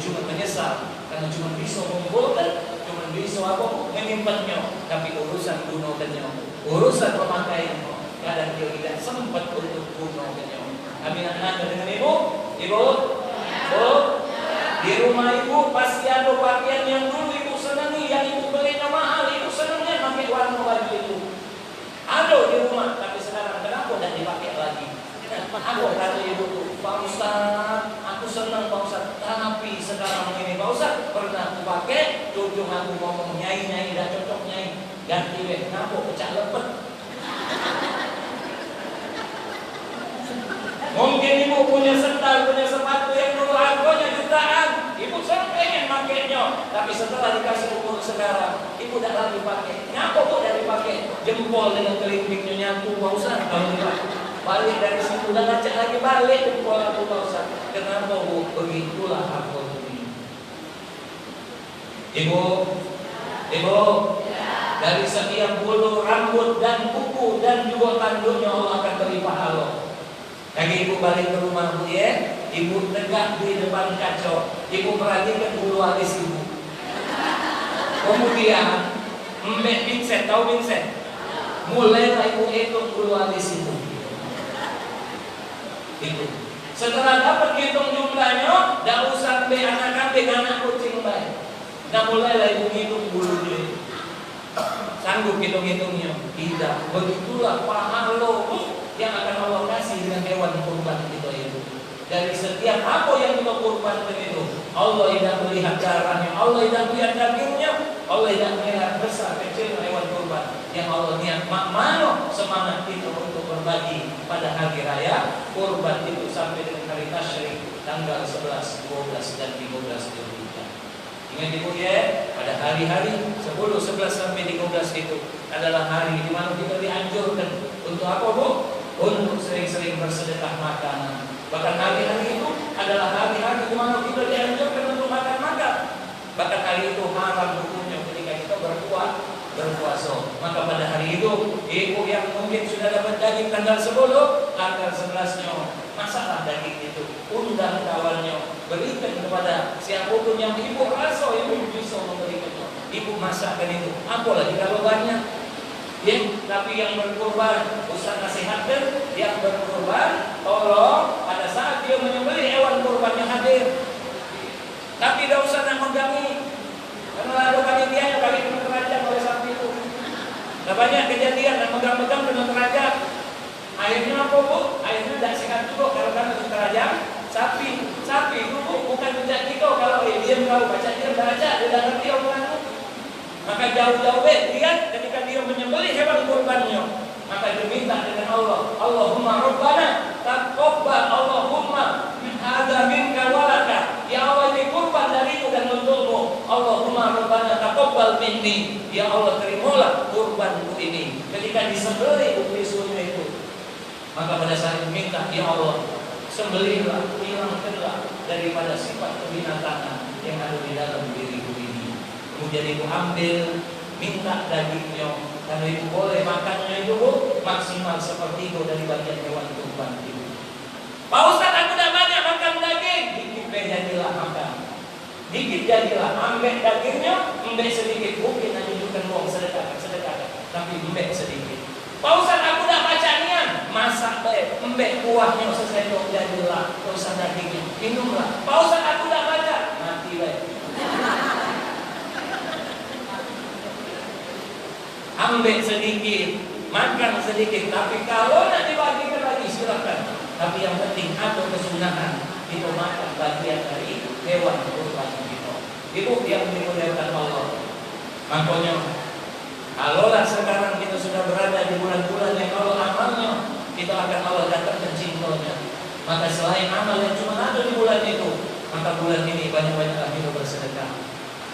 cuma menyesal karena cuma bisa mengumpulkan, cuma bisa apa menyimpannya, tapi urusan gunakannya, urusan pemakaiannya, kadang dia tidak sempat untuk gunakannya. Amin. Anak dengan ibu, ibu, di rumah ibu pasti ada pakaian yang dulu ibu senangi, yang ibu belinya mahal, ibu senangnya pakai warna baju itu. Ada di rumah, tapi sekarang kenapa tidak dipakai lagi? Aku kata ibu, Pak Ustaz, aku senang Pak Ustaz, tapi sekarang ini Pak Ustaz pernah aku pakai, cucu aku ngomong nyai dah cocok nyai, ganti deh, kenapa pecah lepet? Mungkin ibu punya sendal, punya sepatu yang dulu harganya jutaan, ibu pengen makainya, tapi setelah dikasih umur sekarang, ibu tidak lagi pakai. Kenapa kok tidak dipakai? Jempol dengan kelingkingnya nyatu Pak Ustaz, kalau dipakai. Balik dari situ dan ngajak lagi balik ke Kuala Lumpur Ustaz. Kenapa bu? Begitulah aku ini. Ibu, dari setiap bulu, rambut dan kuku dan juga tanduknya Allah akan beri pahala. Lagi ibu balik ke rumah bu ya, ibu tegak di depan kaca, ibu perhatikan bulu alis ibu. Kemudian, mbak Vincent, tahu Vincent? Mulailah ibu hitung bulu alis ibu. Itu. Setelah dapat hitung jumlahnya, tidak usah sampai anak kambing, anak kucing baik. Nah mulailah ibu hitung bulunya. Sanggup hitung-hitungnya? Tidak. Begitulah pahala yang akan Allah kasih dengan hewan kurban kita itu. Dari setiap apa yang kita kurbankan itu, Allah tidak melihat darahnya, Allah tidak melihat dagingnya, Allah tidak melihat besar kecil hewan kurban. Yang Allah niat mana semangat kita untuk berbagi pada hari raya kurban itu sampai dengan hari tasyrik tanggal 11, 12 dan 13 Zulhijjah. Ingat ibu ya, pada hari-hari 10, 11 sampai 13 itu adalah hari di mana kita dianjurkan untuk apa bu? Untuk sering-sering bersedekah makanan. Bahkan hari-hari itu adalah hari-hari di mana kita dianjurkan untuk makan-makan. Bahkan hari itu haram hukumnya ketika kita berpuasa. Maka pada hari itu ibu yang mungkin sudah dapat daging tanggal 10, tanggal 11-nya masaklah daging itu, undang kawannya, berikan kepada siapapun yang ibu rasa ibu bisa memberikannya. Ibu masakkan itu, apalagi kalau banyak. Ya, tapi yang berkorban, Ustaz nasihatkan yang berkorban, tolong pada saat dia menyembelih hewan kurbannya hadir. Tapi tidak usah nak megangi, karena ada panitia yang kali kena terajam oleh sapi itu. Nah, banyak kejadian nak megang-megang kena terajam. Akhirnya apa bu? Akhirnya tidak sehat juga karena kena terajam. Sapi itu bu, bukan sejak kita kalau dia tahu baca dia baca dia tidak ngerti omonganmu. Maka jauh-jauh lihat ketika dia menyembelih hewan kurbannya, maka dia minta dengan Allah, Allahumma Rabbana taqabbal, Allahumma hadza minka walaka, ya Allah ini kurban dariku dan untukmu, Allahumma Rabbana taqabbal minni, ya Allah terimalah kurbanku ini. Ketika disembelih bisunya itu, maka pada saat itu minta, ya Allah sembelihlah, hilangkanlah daripada sifat kebinatangan yang ada di dalam diriku ini. Kemudian ibu ambil, minta dagingnya, karena ibu boleh makannya itu bu, maksimal sepertiga dari bagian hewan kurban itu. Pak Ustaz, aku tidak banyak makan daging, dikit jadilah makan, dikit jadilah, ambil dagingnya, ambil sedikit, mungkin hanya bukan uang sedekah, tapi ambil sedikit. Pak Ustaz, aku tidak baca niat, masak baik, ambil kuahnya sesendok jadilah, usah dagingnya, minumlah. Pak Ustaz, aku tidak baca, mati baik. Ambil sedikit, makan sedikit, tapi kalau nak dibagikan lagi silakan. Tapi yang penting ada kesunahan kita makan bagian dari hewan kurban kita. Ibu yang dimuliakan Allah. Makanya, kalaulah sekarang kita sudah berada di bulan-bulan yang Allah amalnya, kita akan Allah datangkan cintanya. Maka selain amal yang cuma ada di bulan itu, maka bulan ini banyak-banyaklah kita bersedekah.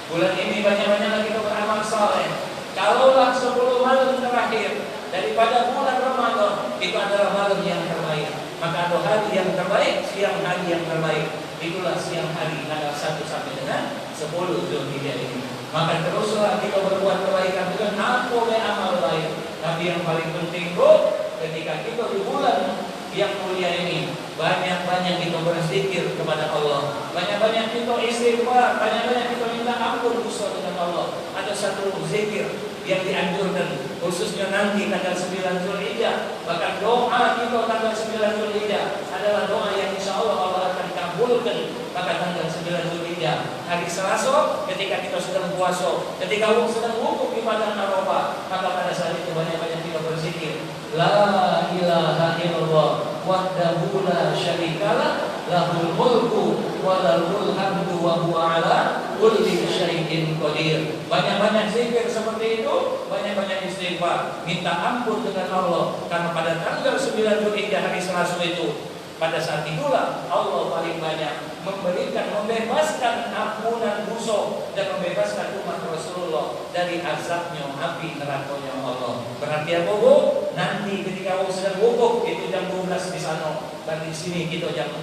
Bulan ini banyak-banyaklah kita beramal saleh. Kalaulah 10 malam terakhir daripada bulan Ramadan itu adalah malam yang terbaik, maka ada hari yang terbaik, siang hari yang terbaik. Itulah siang hari tanggal 1 sampai dengan 10 Zulhijjah ini. Maka teruslah kita berbuat kebaikan dengan apa amal baik. Tapi yang paling penting bu, ketika kita di bulan yang mulia ini, banyak-banyak kita berzikir kepada Allah, banyak-banyak kita istighfar, banyak-banyak kita minta ampun dosa dengan Allah. Ada satu zikir yang dianjurkan khususnya nanti tanggal 9 Zulhijjah. Bahkan doa kita tanggal 9 Zulhijjah adalah doa yang insya Allah akan kabulkan pada tanggal 9 Zulhijjah, hari Selasa, ketika kita sedang puasa, ketika sedang wukuf di padang Arafah. Maka pada saat itu banyak-banyak kita berzikir, la ilaha illallah wahdahu la syarikalah lahul mulku wa lahul hamdu wa huwa ala kulli syai'in qadir. Banyak-banyak zikir seperti itu, banyak-banyak istighfar, minta ampun dengan Allah. Karena pada tanggal 9 Zulhijjah hari Selasa itu, pada saat itulah Allah paling banyak membebaskan ampunan dosa dan membebaskan umat Rasulullah dari azabnya api nerakanya Allah. Berarti apa Bu? Nanti ketika Allah sedang wukuf itu jam 12 di sana, dan di sini kita jam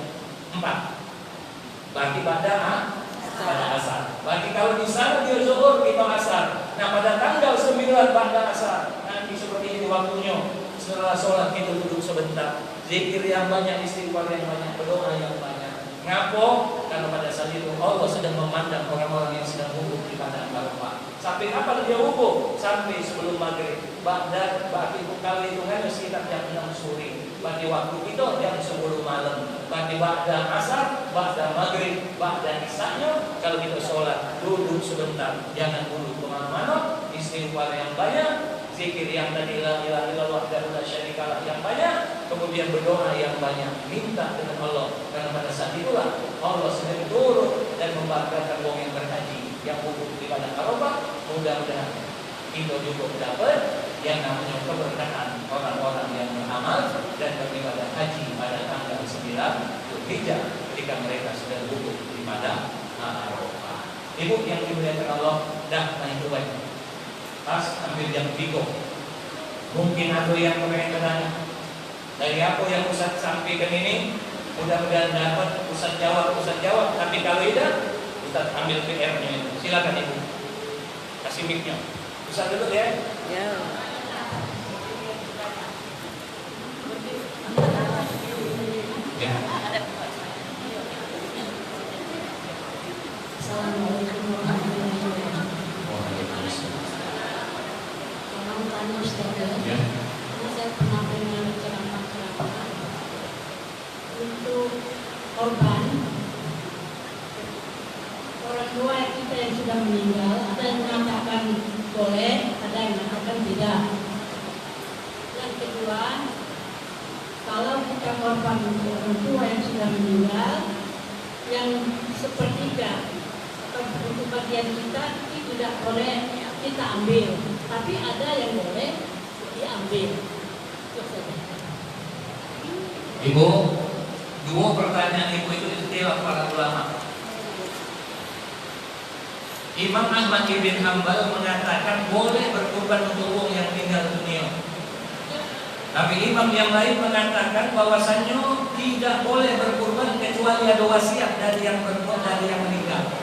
4. Berarti pada asar. Berarti kalau di sana dia zuhur, kita asar. Nah pada tanggal 9 pada asar, nanti seperti ini waktunya. Setelah sholat kita duduk sebentar, zikir yang banyak, istighfar yang banyak, berdoa yang banyak. Ngapo? Karena pada saat itu Allah sedang memandang orang-orang yang sedang wukuf di padang Arafah. Sampai kapan dia wukuf? Sampai sebelum maghrib. Berarti kali hitungannya sekitar jam 6 sore. Berarti waktu itu jam 10 malam. Berarti ba'da asar, ba'da maghrib, ba'da isanya. Kalau kita sholat, duduk sebentar, jangan dulu kemana-mana. Istighfar yang banyak, zikir yang tadi la ilaha illallah wahdahu la syarikalah yang banyak, kemudian berdoa yang banyak, minta dengan Allah. Karena pada saat itulah Allah sedang turun dan membahagiakan orang yang berhaji yang wukuf di padang Arafah. Mudah-mudahan kita juga dapat yang namanya keberkahan orang-orang yang beramal dan beribadah haji pada tanggal 9 Zulhijjah ketika mereka sedang wukuf di padang Arafah. Ibu yang dimuliakan Allah, dah main baik. Pas ambil jam 3. Mungkin ada yang bertanya dari apa yang Ustaz sampaikan ini, mudah-mudahan dapat Ustaz jawab. Tapi kalau tidak, Ustaz ambil PR-nya itu. Silakan Ibu, kasih mic-nya. Ustaz dulu ya. Ya. Assalamualaikum warahmatullahi wabarakatuh. Ya. Saya pernah dengar ceramah-ceramah untuk korban orang tua kita yang sudah meninggal. Ada yang mengatakan boleh, ada yang mengatakan tidak. Yang kedua, kalau kita korban untuk orang tua yang sudah meninggal, yang sepertiga atau untuk bagian kita itu tidak boleh kita ambil. Tapi ada yang boleh diambil. Ibu, dua pertanyaan Ibu itu istilah para ulama. Imam Ahmad bin Hanbal mengatakan boleh berkorban untuk orang yang tinggal dunia. Tapi imam yang lain mengatakan bahwasannya tidak boleh berkorban kecuali ada wasiat dari yang meninggal.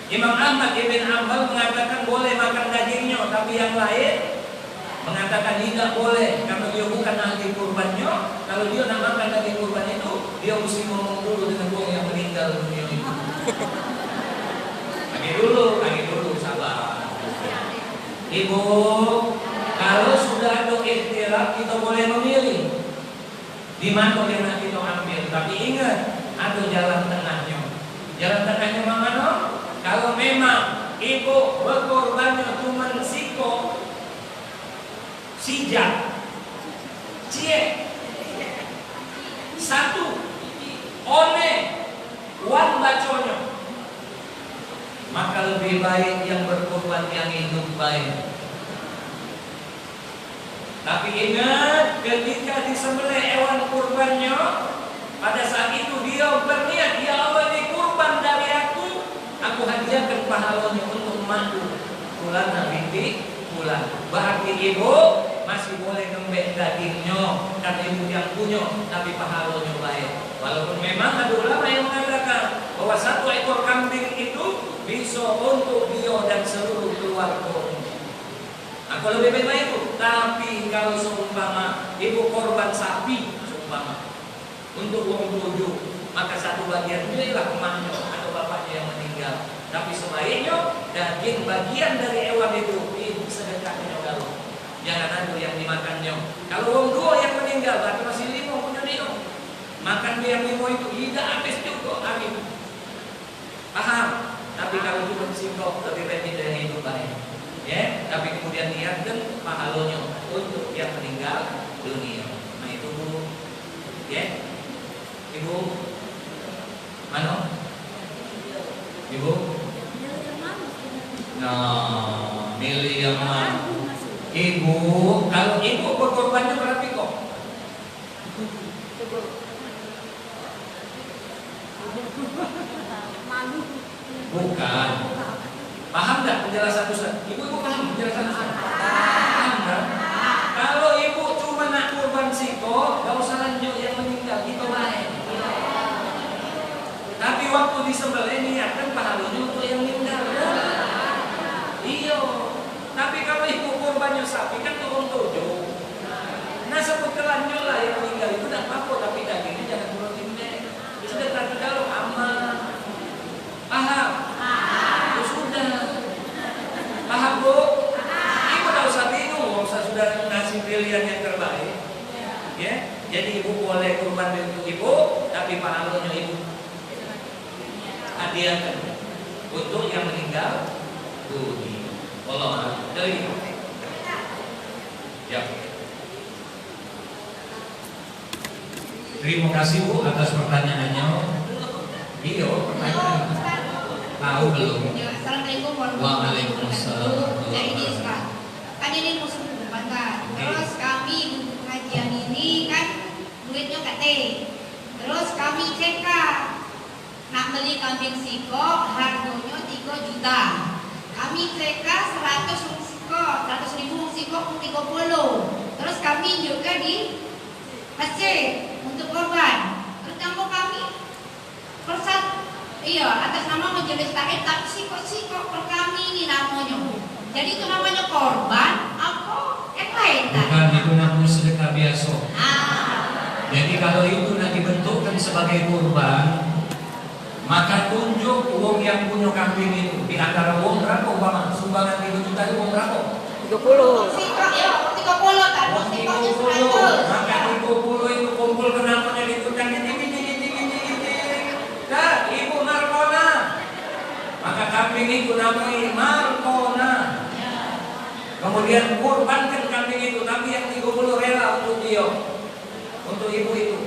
Imam Ahmad bin Hanbal mengatakan boleh makan dagingnya, tapi yang lain mengatakan tidak boleh karena dia bukan ahli kurbannya. Kalau dia nak makan daging kurban itu, dia mesti ngomong dulu dengan orang yang meninggal dunia itu. Lagi dulu, sabar. Ibu, kalau sudah ada ikhtilaf kita boleh memilih di mana yang nak kita ambil. Tapi ingat, ada jalan tengahnya. Jalan tengahnya mana? Kalau memang ibu berkorbannya cuma siko, sijak, cie, satu, one, wan baconya, maka lebih baik yang berkorban yang hidup baik. Tapi ingat, ketika disembelih hewan kurbannya, pada saat itu dia berniat, ya Allah ini kurban dari aku hadiahkan pahalanya untuk madu Fulana binti Fulan. Berarti ibu masih boleh ngembek dagingnya karena ibu yang punya, tapi pahalanya baik. Walaupun memang ada ulama yang mengatakan bahwa satu ekor kambing itu bisa untuk dia dan seluruh keluarga. Aku lebih baik itu. Tapi kalau seumpama ibu korban sapi, seumpama untuk wong tujuh, maka satu bagian belilah emaknya atau bapaknya yang meninggal. Tapi sebaiknya daging bagian dari hewan itu sedekahnya kalau jangan ada yang dimakannya. Kalau wong dua yang meninggal berarti masih 5 punya dia. Makan dia yang 5 itu tidak habis juga hari. Paham? Tapi kalau cuma singkok lebih baik dari hidup baik. Ya, tapi kemudian niatkan pahalanya untuk yang meninggal dunia. Nah itu Bu. Ya. Ibu. Mana? Ibu. Nah, milih yang mana? Ibu, kalau ibu berkorbannya berapa kok? Bukan. Paham tak penjelasan Ustaz? Ibu paham penjelasan Ustaz? Paham tak? Kalau ibu cuma nak kurban siko, gak usah lanjut yang meninggal, itu baik. Tapi waktu disembelih niatkan pahalanya untuk yang meninggal. Iya. Tapi kalau ibu kurbannya sapi kan turun tujuh. Nah sebut kelanjut lah yang meninggal itu tidak apa-apa, tapi dagingnya jangan turun tinggi. Sudah tadi kalau aman. Paham? Ya sudah. Paham Bu? Ibu tak usah bingung, saya sudah ngasih pilihan yang terbaik. Ya, jadi ibu boleh kurban untuk ibu, tapi pahalanya ibu hadiahkan untuk yang meninggal dunia. Allah dari ya. Terima kasih Bu atas pertanyaannya. Iya, pertanyaan. Tahu belum? Assalamualaikum warahmatullahi wabarakatuh. Jadi ini Ustaz, kan ini musim kurban kan. Terus kami untuk pengajian ini kan duitnya kate. Terus kami cek nak beli kambing siko harganya 3 juta. Kami cek 100 siko, 100.000 siko 30. Terus kami juga di masjid untuk korban. Terus campur kami persat. Iya, atas nama majelis taklim, tapi siko per kami ini namanya. Jadi itu namanya korban, apa? Yang lain tak? Bukan, itu namanya sedekah biasa. Jadi kalau itu nak dibentukkan sebagai kurban, maka tunjuk uang yang punya kambing itu. Di antara uang berapa umpama sumbangan 3 juta itu uang berapa? 30. Siko, ya, 30 kan? Uang 30. Maka 30 itu kumpul ke namanya ditutang tinggi. Dah, ibu Markona. Maka kambing itu namanya Markona. Kemudian kurbankan kambing itu, tapi yang 30 rela untuk dia, untuk ibu itu.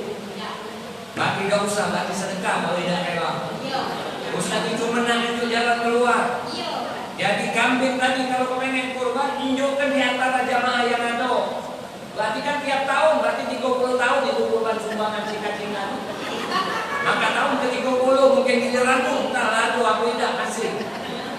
Bagi gak usah, bagi sedekah kalau tidak rela. Ustaz itu menang itu jalan keluar. Jadi kambing tadi kalau pengen kurban, tunjukkan di antara jamaah yang ada. Berarti kan tiap tahun, berarti 30 tahun itu kurban sumbangan cikat-cikat. Maka tahun ke-30 mungkin dijerantung, tak lalu aku tidak kasih.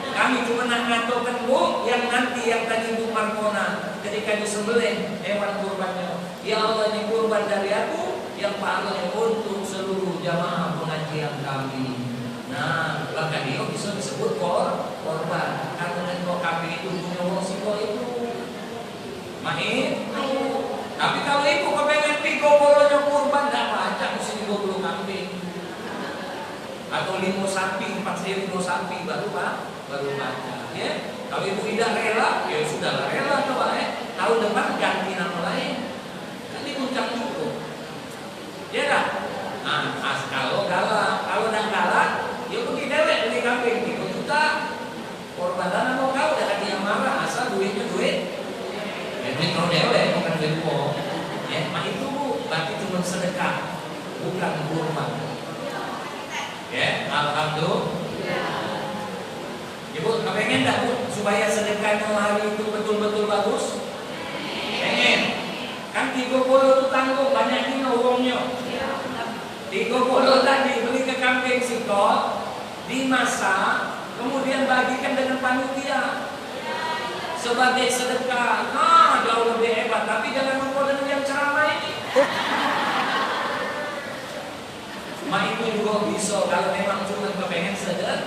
Kami cuma nak ngatokan Bu yang nanti yang tadi Bu Markona ketika disembelih hewan kurbannya. Ya Allah, ini kurban dari aku yang pahalanya untuk seluruh jamaah pengajian kami. Nah, maka dia bisa disebut korban. Karena kalau kami itu punya wosiko itu main. Tapi kalau ibu kepengen 30 kurban, tidak baca mesti 30 kambing. Atau 5 sapi, 4 sapi baru baca. Ya, kalau ibu tidak rela, ya sudah rela coba tahun depan ganti nama lain. Kan diuncang cukup. Ya dah. Nah, kalau tidak galak, ya pergi dewek beli kambing 3 juta. Korban mau kau dah hati yang marah, asal duitnya duit. Ya duit kau dewek, bukan duit uang. Ya, mak itu Bu, berarti cuma sedekah, bukan kurban. Ya, alhamdulillah. Ibu, pengen tak Bu supaya sedekahnya hari itu betul-betul bagus? Pengen. Kan 30 itu tanggung, banyakin uangnya. 30 tadi beli ke kambing siko, dimasak, kemudian bagikan dengan panitia sebagai sedekah. Nah, jauh lebih hebat. Tapi jangan lupa dengan yang ceramah ini. Mak itu juga bisa kalau memang cuma kepengen sedekah.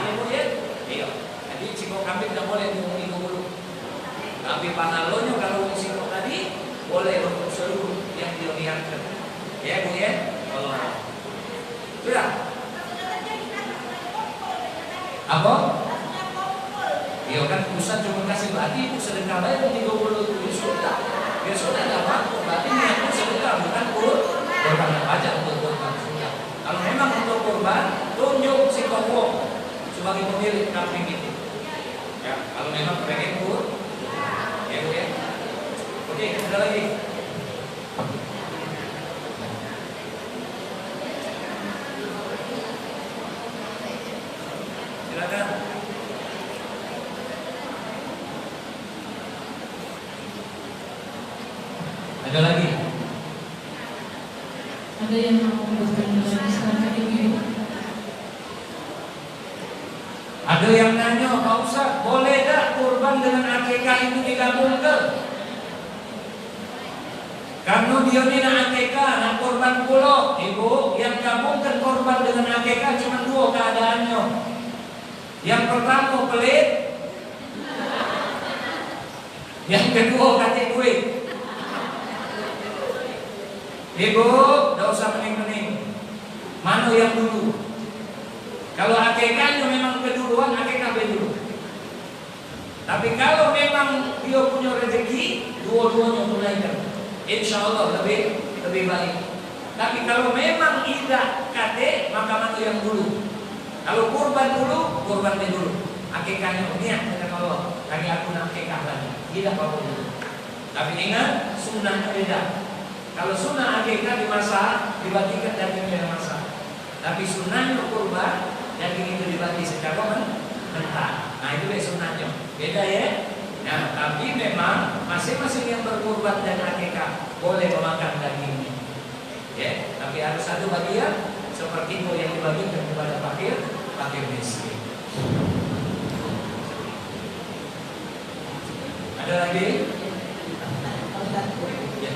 Iya Bu ya? Iya. Jadi siko kambing tidak boleh diumumkan dulu. Tapi pahalanya kalau siko tadi boleh untuk seluruh yang dilihatkan. Ya Bu ya. Allah. Sudah. Apa? Ya kan pusat cuma kasih berarti Ibu sedekah bayar 30 ya sudah. Ya sudah enggak apa-apa. Berarti niatnya sedekah bukan kurban pajak untuk kurban. Kalau memang untuk kurban, tunjuk si toko sebagai pemilik kambing itu. Ya, kalau memang pengen ya Bu ya. Oke, ada lagi. Silakan. Ada lagi? Ada yang mau bertanya lagi ini? Ada yang nanya, Pak Ustaz, boleh tak kurban dengan akikah itu digabungkan? Karena dia ni nak akikah, nak kurban pula, Ibu, yang gabungkan kurban dengan akikah cuma dua keadaannya. Yang pertama pelit, yang kedua katik duit. Ibu, tidak usah pening-pening. Mana yang dulu? Kalau akikahnya memang keduluan, akikah dulu. Tapi kalau memang dia punya rezeki, dua-duanya tunaikan. Insya Allah lebih baik. Tapi kalau memang tidak kate, maka mana yang dulu? Kalau kurban dulu, kurban dulu. Akikahnya niat dengan Allah. Kami aku nak akikah lagi. Tidak apa-apa dulu. Tapi ingat, sunnahnya beda. Kalau sunnah akikah dimasak, dibagikan dagingnya dimasak. Tapi sunnahnya kurban, daging itu dibagi secara mentah. Nah itu sunnahnya. Beda ya. Nah tapi memang masing-masing yang berkurban dan akikah boleh memakan dagingnya. Ya. Tapi harus satu bagian seperti itu yang dibagikan kepada fakir miskin. Ada lagi? Ya.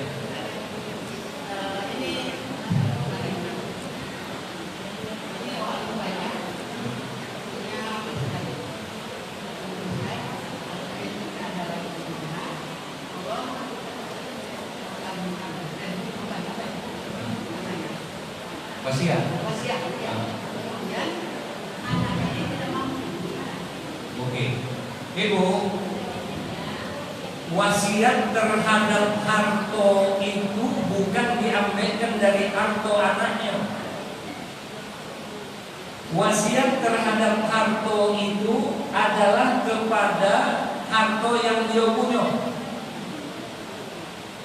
Wasiat. Oke. Ibu, wasiat terhadap harta itu bukan diambilkan dari harta anaknya. Wasiat terhadap harta itu adalah kepada harta yang dia punya.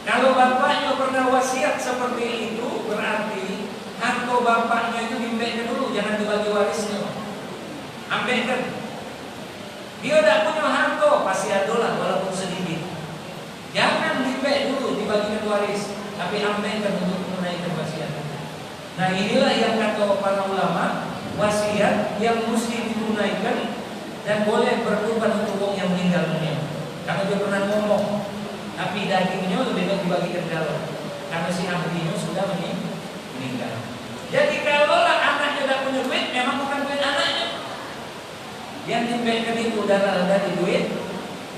Kalau bapaknya pernah wasiat seperti itu, berarti harta bapaknya itu diambilkan dulu, jangan dibagi warisnya. Ambilkan. Dia tidak punya harta, pasti adalah walaupun sedikit. Jangan diambil dulu, dibagikan waris, tapi ambilkan untuk menunaikan wasiat. Nah inilah yang kata para ulama, wasiat yang mesti ditunaikan dan boleh berkorban untuk orang yang meninggal dunia. Karena dia pernah ngomong, tapi dagingnya lebih baik dibagikan dalam, karena si ahlinya sudah meninggal. Jadi kalau anaknya tidak punya duit, memang bukan duit anaknya. Yang dibagikan itu adalah dari duit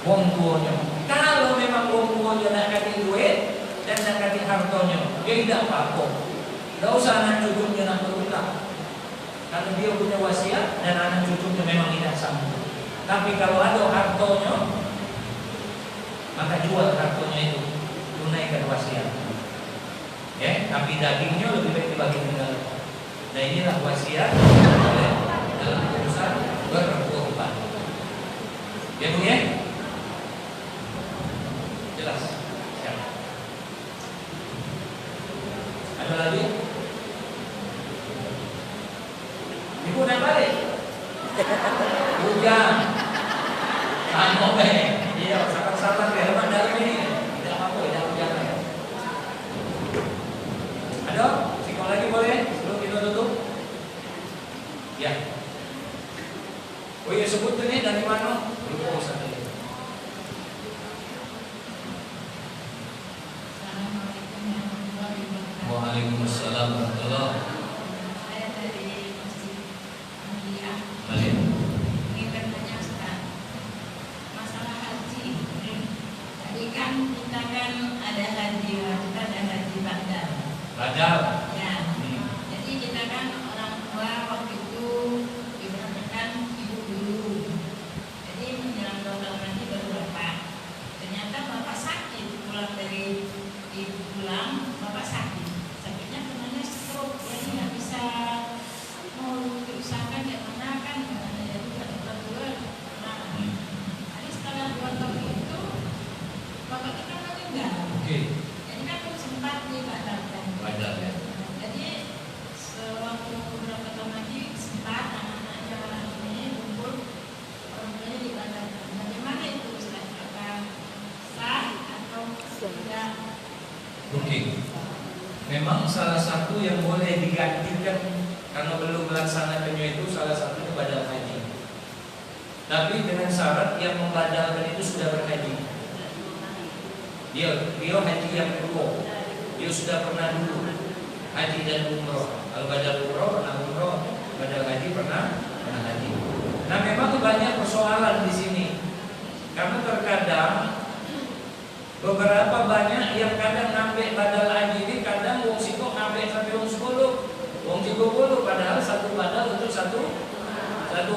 wong tuanya. Kalau memang wong tuanya nak kasih duit dan nak kasih hartanya, dia tidak apa-apa. Tidak usah anak cucunya nak berutang. Karena dia punya wasiat dan anak cucunya memang tidak sanggup. Tapi kalau ada hartanya, maka jual hartanya itu, tunaikan wasiat. Ya, tapi dagingnya lebih baik dibagi tinggal. Nah inilah wasiat dalam urusan berkorban. Ya Bu ya? Jelas. Siap. Ada lagi? Ibu udah balik? Hujan. Tanggung iya, sabar-sabar ya, memang dalam ini tidak apa-apa, tidak hujan ya. Ada? Sikol lagi boleh? Sebelum kita tutup? Ya. Oh iya, sebut ini dari mana? Lupa Ustaz. Waalaikumsalam warahmatullahi wabarakatuh. Saya dari Masjid Mulia. Balik. Ingin bertanya Ustaz, masalah haji. Tadi kan kita kan ada haji wajib, ada haji bandar. Badal. Ya. Jadi kita kan orang tua waktu itu diberangkatkan ibu dulu. Jadi menjelang 2 tahun lagi baru bapak. Ternyata bapak sakit pulang dari ibu pulang, bapak sakit. Sakitnya karena stroke, jadi nggak bisa mau diusahakan kayak mana kan, jadi dokter dua. Nah, jadi setelah 2 tahun itu bapak kita meninggal. Oke. Jadi kan sempat dibadalkan. Badal ya. Jadi sewaktu beberapa tahun lagi sempat anak-anak ini kumpul orang tuanya dibadalkan. Bagaimana itu Ustaz? Apakah sah atau tidak? Oke. Memang salah satu yang boleh digantikan karena belum melaksanakannya itu salah satunya badal haji. Tapi dengan syarat yang membadalkan itu sudah berhaji. Dia haji yang kedua. Dia sudah pernah dulu haji dan umroh. Kalau badal umroh pernah umroh, badal haji pernah haji. Nah memang banyak persoalan di sini. Karena terkadang beberapa banyak yang kadang ngambil badal haji ini, kadang wong siko ngambil sampai wong 10, wong 30, padahal satu badal untuk satu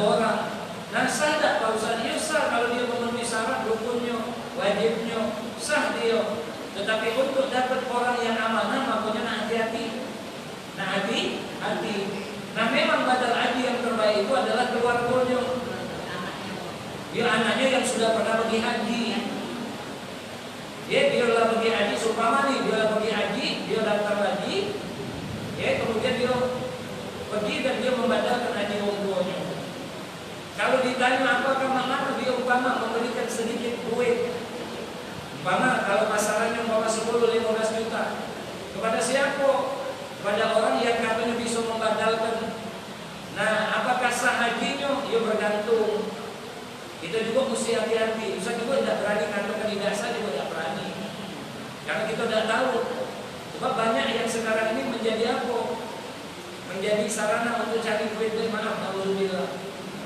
orang. Nah sah tak Pak Ustaz? Ya sah kalau dia memenuhi syarat rukunnya, wajibnya, sah dia. Tetapi untuk dapat orang yang amanah makanya nak hati-hati. Nah hati-hati. Nah memang badal haji yang terbaik itu adalah keluarganya. Dia anaknya yang sudah pernah pergi haji. Dia lah pergi haji, supaya nih dia pergi haji, dia daftar haji. Kemudian dia pergi dan dia membadalkan haji orang tuanya. Kalau ditanya apakah mana dia umpama memberikan sedikit duit. Umpama kalau pasarannya 10-15 juta. Kepada siapa? Kepada orang yang katanya bisa membadalkan. Nah, apakah sah hajinya? Ya bergantung. Kita juga mesti hati-hati. Ustaz juga tidak berani mengatakan tidak sah, juga tidak berani. Karena kita tidak tahu. Sebab banyak yang sekarang ini menjadi apa? Menjadi sarana untuk cari duit. Maaf, alhamdulillah.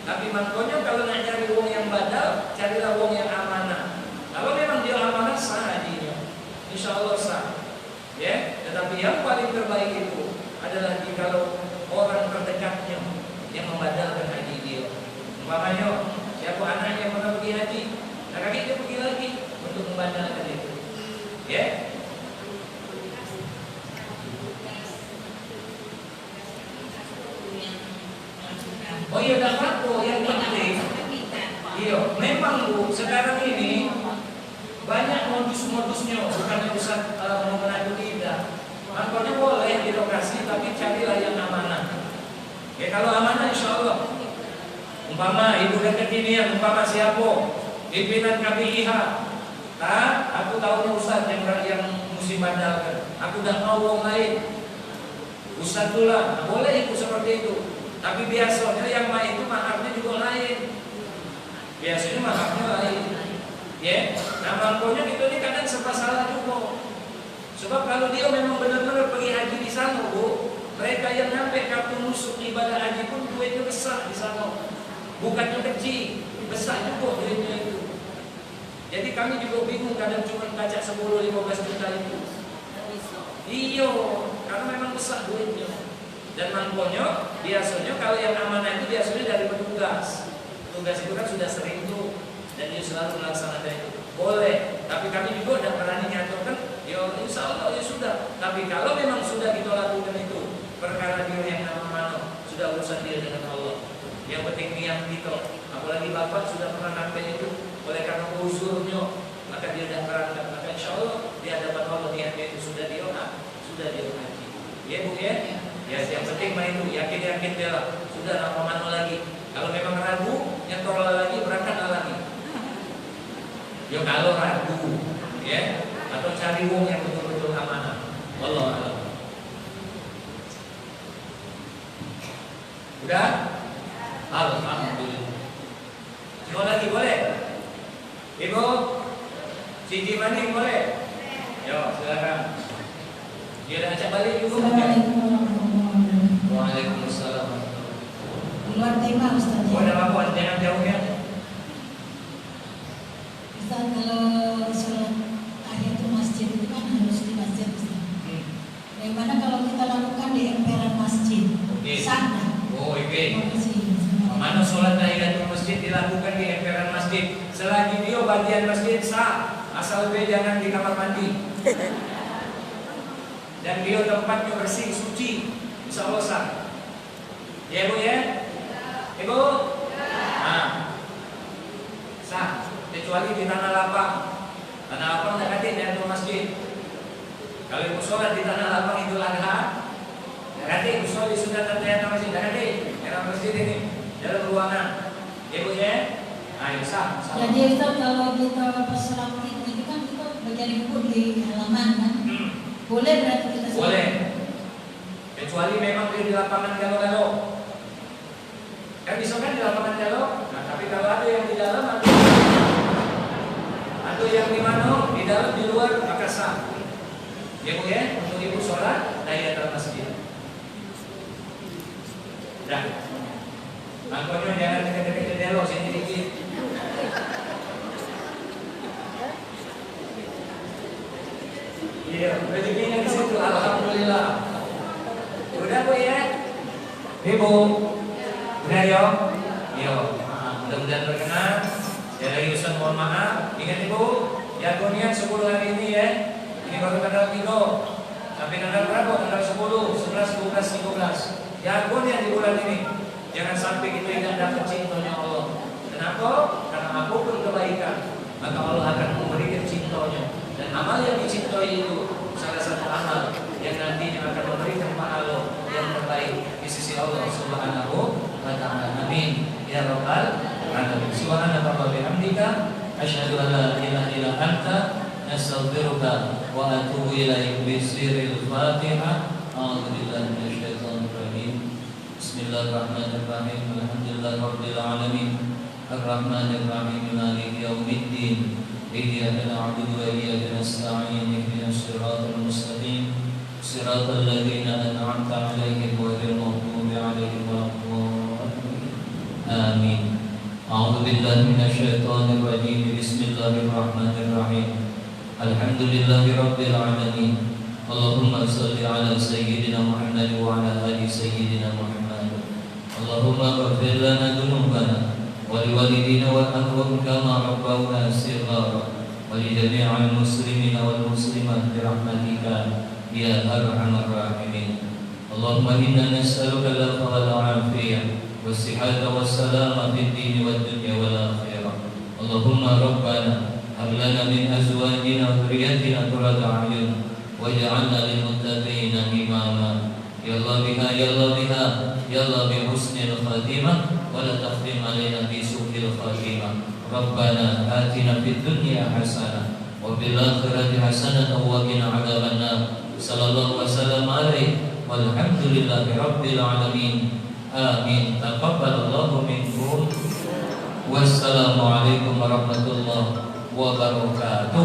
Tapi makanya kalau nak cari uang yang badal, carilah uang yang amanah. Kalau memang dia amanah, sah hajinya. Insya Allah sah. Ya, tetapi yang paling terbaik itu adalah kalau orang terdekatnya yang membadalkan haji dia. Umpamanya siapa anaknya yang pernah pergi haji, nah kaki dia pergi lagi untuk membadalkan itu. Ya. Oh iya, tak apa, yang penting. Iya, memang Bu, sekarang ini banyak modus-modusnya, bukannya Ustaz mau mengaku tidak. Makanya boleh di lokasi, tapi carilah yang amanah. Ya kalau amanah insya Allah. Umpama ibu dekat ini yang umpama siapa? Pimpinan KPIH. Nah, aku tahu Ustaz yang mesti badalkan. Aku dah mau wong lain. Ustaz tulah, nah, boleh itu seperti itu. Tapi biasanya yang lain itu maharnya juga lain. Biasanya maharnya lain. Ya, nah makanya kita ini kadang serba salah juga. Sebab kalau dia memang benar-benar pergi haji di sana, Bu, mereka yang nyampe kartu nusuk ibadah haji pun duitnya besar di sana. Bukannya kecil, besar juga duitnya itu. Jadi kami juga bingung kadang cuma baca 10-15 juta itu. Iya, karena memang besar duitnya. Dan makanya biasanya kalau yang amanah itu biasanya dari petugas. Tugas itu kan sudah sering tuh, dan dia selalu melaksanakan itu. Boleh, tapi kami juga tidak berani nyatakan, ya insya Allah ya sudah. Tapi kalau memang sudah kita lakukan itu, perkara dia yang mana sudah urusan dia dengan Allah. Yang penting niat kita. Apalagi bapak sudah pernah sampai itu, oleh karena usulnya, maka dia tidak berangkat. Maka insya Allah di hadapan Allah niatnya itu sudah dia haji. Ya Bu ya. Ya yang penting mah itu yakin dia lah. Sudah nama mana lagi. Kalau memang ragu, nyetor lagi, berangkat lagi. Ya kalau ragu, ya, atau cari uang yang betul-betul amanah. Wallahu a'lam. Udah? Alhamdulillah. Coba lagi boleh? Ibu, Siti Maning boleh? Yo, silakan. Dia dah ajak balik juga mungkin. Waalaikumsalam. Luar tema Ustaz. Oh, ada apa? Jangan jauh ya. Ustaz, kalau sholat tahiyatul masjid itu kan harus di masjid Ustaz. Bagaimana kalau mana sholat tahiyatul masjid dilakukan di emperan masjid. Selagi dia bagian masjid sah, asal dia jangan di kamar mandi. Dan dia tempatnya bersih, suci, insya Allah sah. Ya Bu ya? Ibu? Nah, sah. Kecuali di tanah lapang. Tanah lapang dekat dengan masjid. Kalau ibu sholat di tanah lapang Idul Adha, dekat ibu sholat di sunat tahiyatul masjid, dekat dalam masjid ini, dalam ruangan. Ibu ya? Nah, sah. Jadi Ustaz, kalau kita pas sholat itu kan kita bagian ibu di halaman kan? Boleh berarti kita sholat? Boleh. Kecuali memang di lapangan galo-galo. Kan bisa kan di lapangan galo? Nah, tapi kalau ada yang di dalam atau yang di mana? Di dalam, di luar, maka sah. Ya Bu ya, untuk ibu sholat tahiyatul masjid. Dah. Angkotnya jangan dekat-dekat jendela, sini dikit. Iya, rezekinya di situ. Alhamdulillah. Udah Bu ya? Ibu. Udah yo? Yo. Mudah-mudahan berkenan. Jadi Ustaz mohon maaf. Ingat Ibu, jagonya 10 hari ini ya. Ini baru tanggal 3. Sampai tanggal berapa? Tanggal 10, 11, 12, 13. Jagonya di bulan ini. Jangan sampai kita tidak dapat cintanya Allah. Kenapa? Karena apapun kebaikan, maka Allah akan memberikan cintanya. Dan amal yang dicintai itu salah satu amal yang nantinya akan memberikan pahala yang terbaik di sisi Allah Subhanahu wa ta'ala. Amin ya rabbal alamin. Subhanaka wa bihamdika asyhadu an la ilaha illa anta nastaghfiruka wa atubu ilaik. Bisiril Fatihah. A'udzu billahi minasyaitonir rajim. Bismillahirrahmanirrahim. Alhamdulillahirabbil alamin. Arrahmanir rahim. Maliki yaumiddin. Iyyaka na'budu wa iyyaka nasta'in. Ihdinas siratal mustaqim. Siratal ladzina an'amta 'alaihim ghairil maghdubi 'alaihim waladdallin. Amin. A'udzu billahi minasyaitonir rajim. Bismillahirrahmanirrahim. Alhamdulillahirabbil alamin. Allahumma shalli ala sayyidina Muhammad wa ala ali sayyidina Muhammad. Allahumma ighfir lana dhunubana wa liwalidina wal amwat kama rabbawna shighara wa li jami'il muslimina wal muslimat bi rahmatika ya arhamar rahimin. Allahumma inna nas'aluka al-afwa wal afiyah was-sihhata was-salama fid din wad dunya wal akhirah. Allahumma rabbana hab lana min azwajina wa dhurriyyatina qurrata a'yun waj'alna lil muttaqina imama. Ya Allah biha ya Allah biha ya Allah bi husnil khatimah wa la takhtim alaina bi su'il khatimah. Rabbana atina fid dunya hasanah wa fil akhirati hasanah wa qina adzabannar. Sallallahu wasallam alaihi walhamdulillahi rabbil alamin. Amin. Taqabbalallahu minkum. Wassalamu alaikum warahmatullahi wabarakatuh.